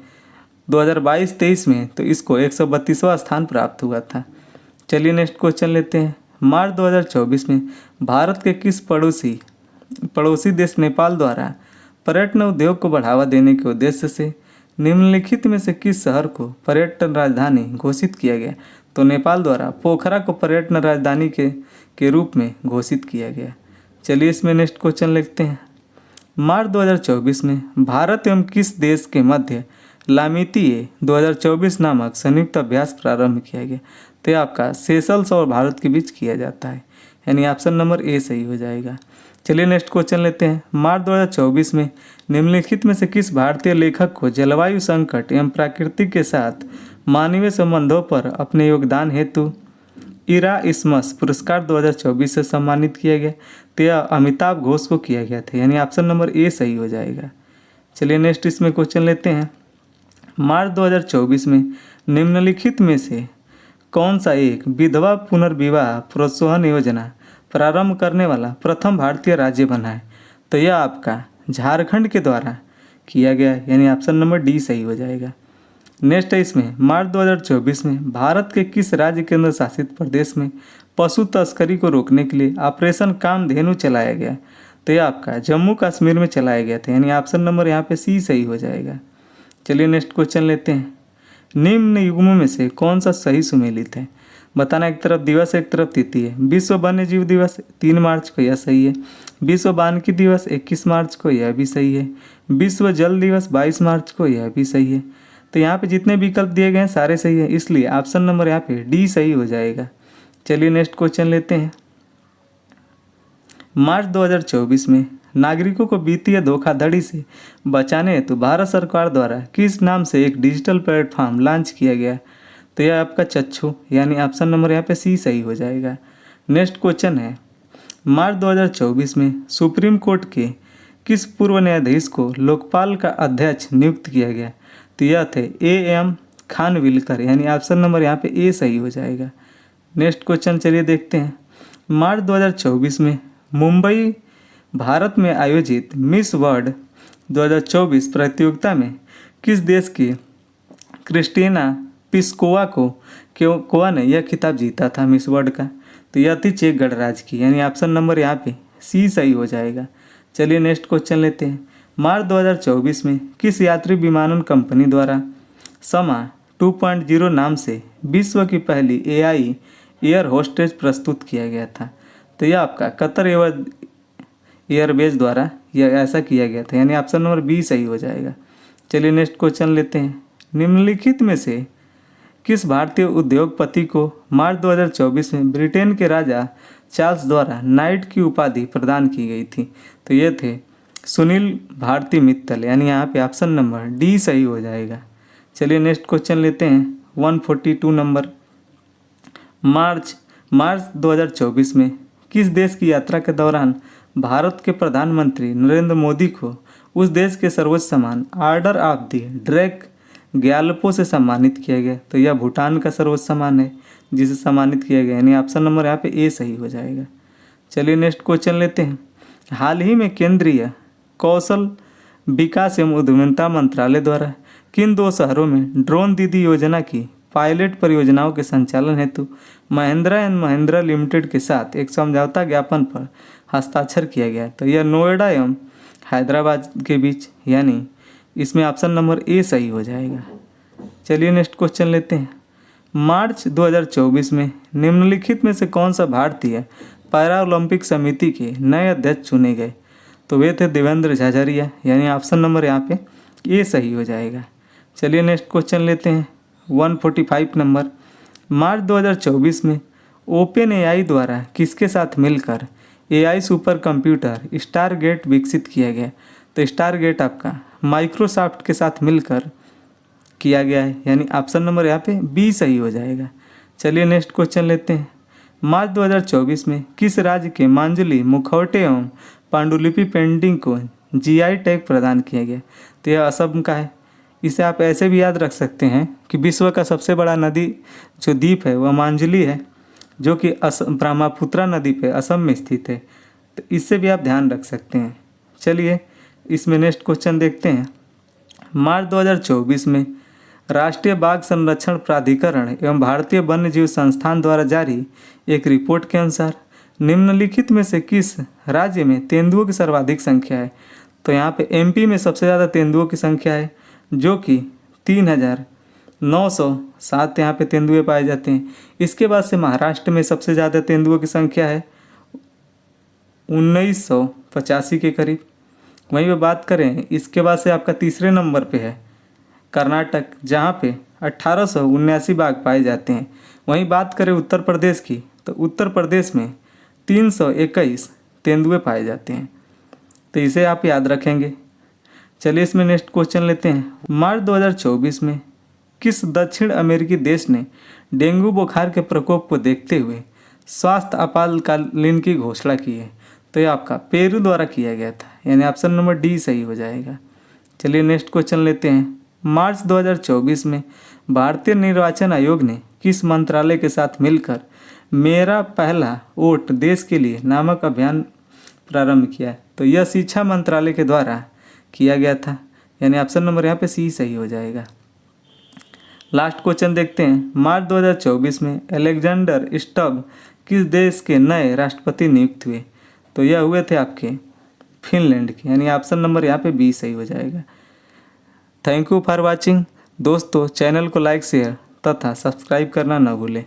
S1: 2022-23 में तो इसको 132वां स्थान प्राप्त हुआ था। चलिए नेक्स्ट क्वेश्चन लेते हैं। मार्च 2024 में भारत के किस पड़ोसी देश नेपाल द्वारा पर्यटन उद्योग को बढ़ावा देने के उद्देश्य से निम्नलिखित में से किस शहर को पर्यटन राजधानी घोषित किया गया? तो नेपाल द्वारा पोखरा को पर्यटन राजधानी के रूप में घोषित किया गया। चलिए इसमें नेक्स्ट क्वेश्चन लिखते हैं। मार्च 2024 में भारत एवं किस देश के मध्य लामितीय 2024 नामक संयुक्त अभ्यास प्रारंभ किया गया? तो आपका सेशल्स और भारत के बीच किया जाता है, यानी ऑप्शन नंबर ए सही हो जाएगा। चलिए नेक्स्ट क्वेश्चन लेते हैं। मार्च 2024 में निम्नलिखित में से किस भारतीय लेखक को जलवायु संकट एवं प्रकृति के साथ मानवीय संबंधों पर अपने योगदान हेतु इरास्मस पुरस्कार 2024 से सम्मानित किया गया? तो यह अमिताभ घोष को किया गया था, यानी ऑप्शन नंबर ए सही हो जाएगा। चलिए नेक्स्ट इसमें क्वेश्चन लेते हैं। मार्च 2024 में निम्नलिखित में से कौन सा एक विधवा पुनर्विवाह प्रोत्साहन योजना प्रारंभ करने वाला प्रथम भारतीय राज्य बना है? तो यह आपका झारखंड के द्वारा किया गया, यानी ऑप्शन नंबर डी सही हो जाएगा। नेक्स्ट है इसमें। मार्च 2024 में भारत के किस राज्य केंद्र शासित प्रदेश में पशु तस्करी को रोकने के लिए ऑपरेशन कामधेनु चलाया गया? तो यह आपका जम्मू कश्मीर में चलाया गया था, यानी ऑप्शन नंबर यहाँ पे सी सही हो जाएगा। चलिए नेक्स्ट क्वेश्चन लेते हैं। निम्न युग्मों में से कौन सा सही सुमेलित है? बताना एक तरफ दिवस एक तरफ तिथि है। विश्व वन्य जीव दिवस 3 मार्च को, यह सही है। विश्व वानिकी दिवस 21 मार्च को, यह भी सही है। विश्व जल दिवस 22 मार्च को, यह भी सही है। तो यहाँ पे जितने विकल्प दिए गए हैं सारे सही है, इसलिए ऑप्शन नंबर यहाँ पे डी सही हो जाएगा। चलिए नेक्स्ट क्वेश्चन लेते हैं। मार्च 2024 में नागरिकों को वित्तीय धोखाधड़ी से बचाने हेतु भारत सरकार द्वारा किस नाम से एक डिजिटल प्लेटफॉर्म लॉन्च किया गया? तो यह आपका चक्षु, यानी ऑप्शन नंबर यहाँ पे सी सही हो जाएगा। नेक्स्ट क्वेश्चन है, मार्च 2024 में सुप्रीम कोर्ट के किस पूर्व न्यायाधीश को लोकपाल का अध्यक्ष नियुक्त किया गया? तो यह थे A.M. खानविलकर, यानी ऑप्शन नंबर यहाँ पे ए सही हो जाएगा। नेक्स्ट क्वेश्चन चलिए देखते हैं। मार्च 2024 में मुंबई भारत में आयोजित मिस वर्ल्ड 2024 प्रतियोगिता में किस देश की क्रिस्टीना पिस्कोवा ने यह खिताब जीता था मिस वर्ल्ड का? तो यह थी चेक गणराज्य की, यानी ऑप्शन नंबर यहाँ पे सी सही हो जाएगा। चलिए नेक्स्ट क्वेश्चन लेते हैं। मार्च 2024 में किस यात्री विमानन कंपनी द्वारा समा 2.0 नाम से विश्व की पहली AI एयर होस्टेज प्रस्तुत किया गया था? तो यह आपका कतर एयरवेज द्वारा यह ऐसा किया गया था, यानी ऑप्शन नंबर बी सही हो जाएगा। चलिए नेक्स्ट क्वेश्चन लेते हैं। निम्नलिखित में से किस भारतीय उद्योगपति को मार्च 2024 में ब्रिटेन के राजा चार्ल्स द्वारा नाइट की उपाधि प्रदान की गई थी? तो ये थे सुनील भारती मित्तल, यानी यहाँ पे ऑप्शन नंबर डी सही हो जाएगा। चलिए नेक्स्ट क्वेश्चन लेते हैं। 142 नंबर, मार्च 2024 में किस देश की यात्रा के दौरान भारत के प्रधानमंत्री नरेंद्र मोदी को उस देश के सर्वोच्च सम्मान ऑर्डर ऑफ द ड्रैक ग्यालपो से सम्मानित किया गया? तो यह भूटान का सर्वोच्च सम्मान है जिसे सम्मानित किया गया, यानी ऑप्शन नंबर यहाँ पे ए सही हो जाएगा। चलिए नेक्स्ट क्वेश्चन लेते हैं। हाल ही में केंद्रीय कौशल विकास एवं उद्यमिता मंत्रालय द्वारा किन 2 शहरों में ड्रोन दीदी योजना की पायलट परियोजनाओं के संचालन हेतु महिंद्रा एंड महिंद्रा लिमिटेड के साथ एक समझौता ज्ञापन पर हस्ताक्षर किया गया? तो यह नोएडा एवं हैदराबाद के बीच, यानी इसमें ऑप्शन नंबर ए सही हो जाएगा। चलिए नेक्स्ट क्वेश्चन लेते हैं। मार्च 2024 में निम्नलिखित में से कौन सा भारतीय पैरा ओलंपिक समिति के नए अध्यक्ष चुने गए? तो वे थे देवेंद्र झाझरिया, यानी ऑप्शन नंबर यहाँ पे ए सही हो जाएगा। चलिए नेक्स्ट क्वेश्चन लेते हैं। 145 नंबर, मार्च 2024 में ओपन AI द्वारा किसके साथ मिलकर AI सुपर कंप्यूटर स्टारगेट विकसित किया गया? तो स्टारगेट आपका माइक्रोसॉफ्ट के साथ मिलकर किया गया है, यानी ऑप्शन नंबर यहाँ पे बी सही हो जाएगा। चलिए नेक्स्ट क्वेश्चन लेते हैं। मार्च 2024 में किस राज्य के मांजुली मुखौटे एवं पांडुलिपि पेंटिंग को GI टैग प्रदान किया गया? तो यह असम का है। इसे आप ऐसे भी याद रख सकते हैं कि विश्व का सबसे बड़ा नदी जो द्वीप है वह मांजुली है, जो कि ब्रह्मपुत्रा नदी पे असम में स्थित है। तो इससे भी आप ध्यान रख सकते हैं। चलिए इसमें नेक्स्ट क्वेश्चन देखते हैं। मार्च 2024 में राष्ट्रीय बाघ संरक्षण प्राधिकरण एवं भारतीय वन्यजीव संस्थान द्वारा जारी एक रिपोर्ट के अनुसार निम्नलिखित में से किस राज्य में तेंदुओं की सर्वाधिक संख्या है? तो यहाँ पे MP में सबसे ज़्यादा तेंदुओं की संख्या है, जो कि 3,907 यहाँ पे तेंदुए पाए जाते हैं। इसके बाद से महाराष्ट्र में सबसे ज़्यादा तेंदुओं की संख्या है 1985 के करीब। वहीं पे बात करें, इसके बाद से आपका तीसरे नंबर पे है कर्नाटक, जहाँ पे 1879 बाघ पाए जाते हैं। वहीं बात करें उत्तर प्रदेश की, तो उत्तर प्रदेश में 321 तेंदुए पाए जाते हैं। तो इसे आप याद रखेंगे। चलिए इसमें नेक्स्ट क्वेश्चन लेते हैं। मार्च 2024 में किस दक्षिण अमेरिकी देश ने डेंगू बुखार के प्रकोप को देखते हुए स्वास्थ्य आपातकालीन की घोषणा की है? तो ये आपका पेरू द्वारा किया गया था, यानी ऑप्शन नंबर डी सही हो जाएगा। चलिए नेक्स्ट क्वेश्चन लेते हैं। मार्च 2024 में भारतीय निर्वाचन आयोग ने किस मंत्रालय के साथ मिलकर मेरा पहला वोट देश के लिए नामक अभियान प्रारंभ किया? तो यह शिक्षा मंत्रालय के द्वारा किया गया था, यानी ऑप्शन नंबर यहाँ पे सी सही हो जाएगा। लास्ट क्वेश्चन देखते हैं। मार्च 2024 में अलेक्जेंडर स्टब किस देश के नए राष्ट्रपति नियुक्त हुए? तो यह हुए थे आपके फिनलैंड के, यानी ऑप्शन नंबर यहाँ पे बी सही हो जाएगा। Thank you for watching. दोस्तों चैनल को लाइक शेयर तथा सब्सक्राइब करना न भूलें।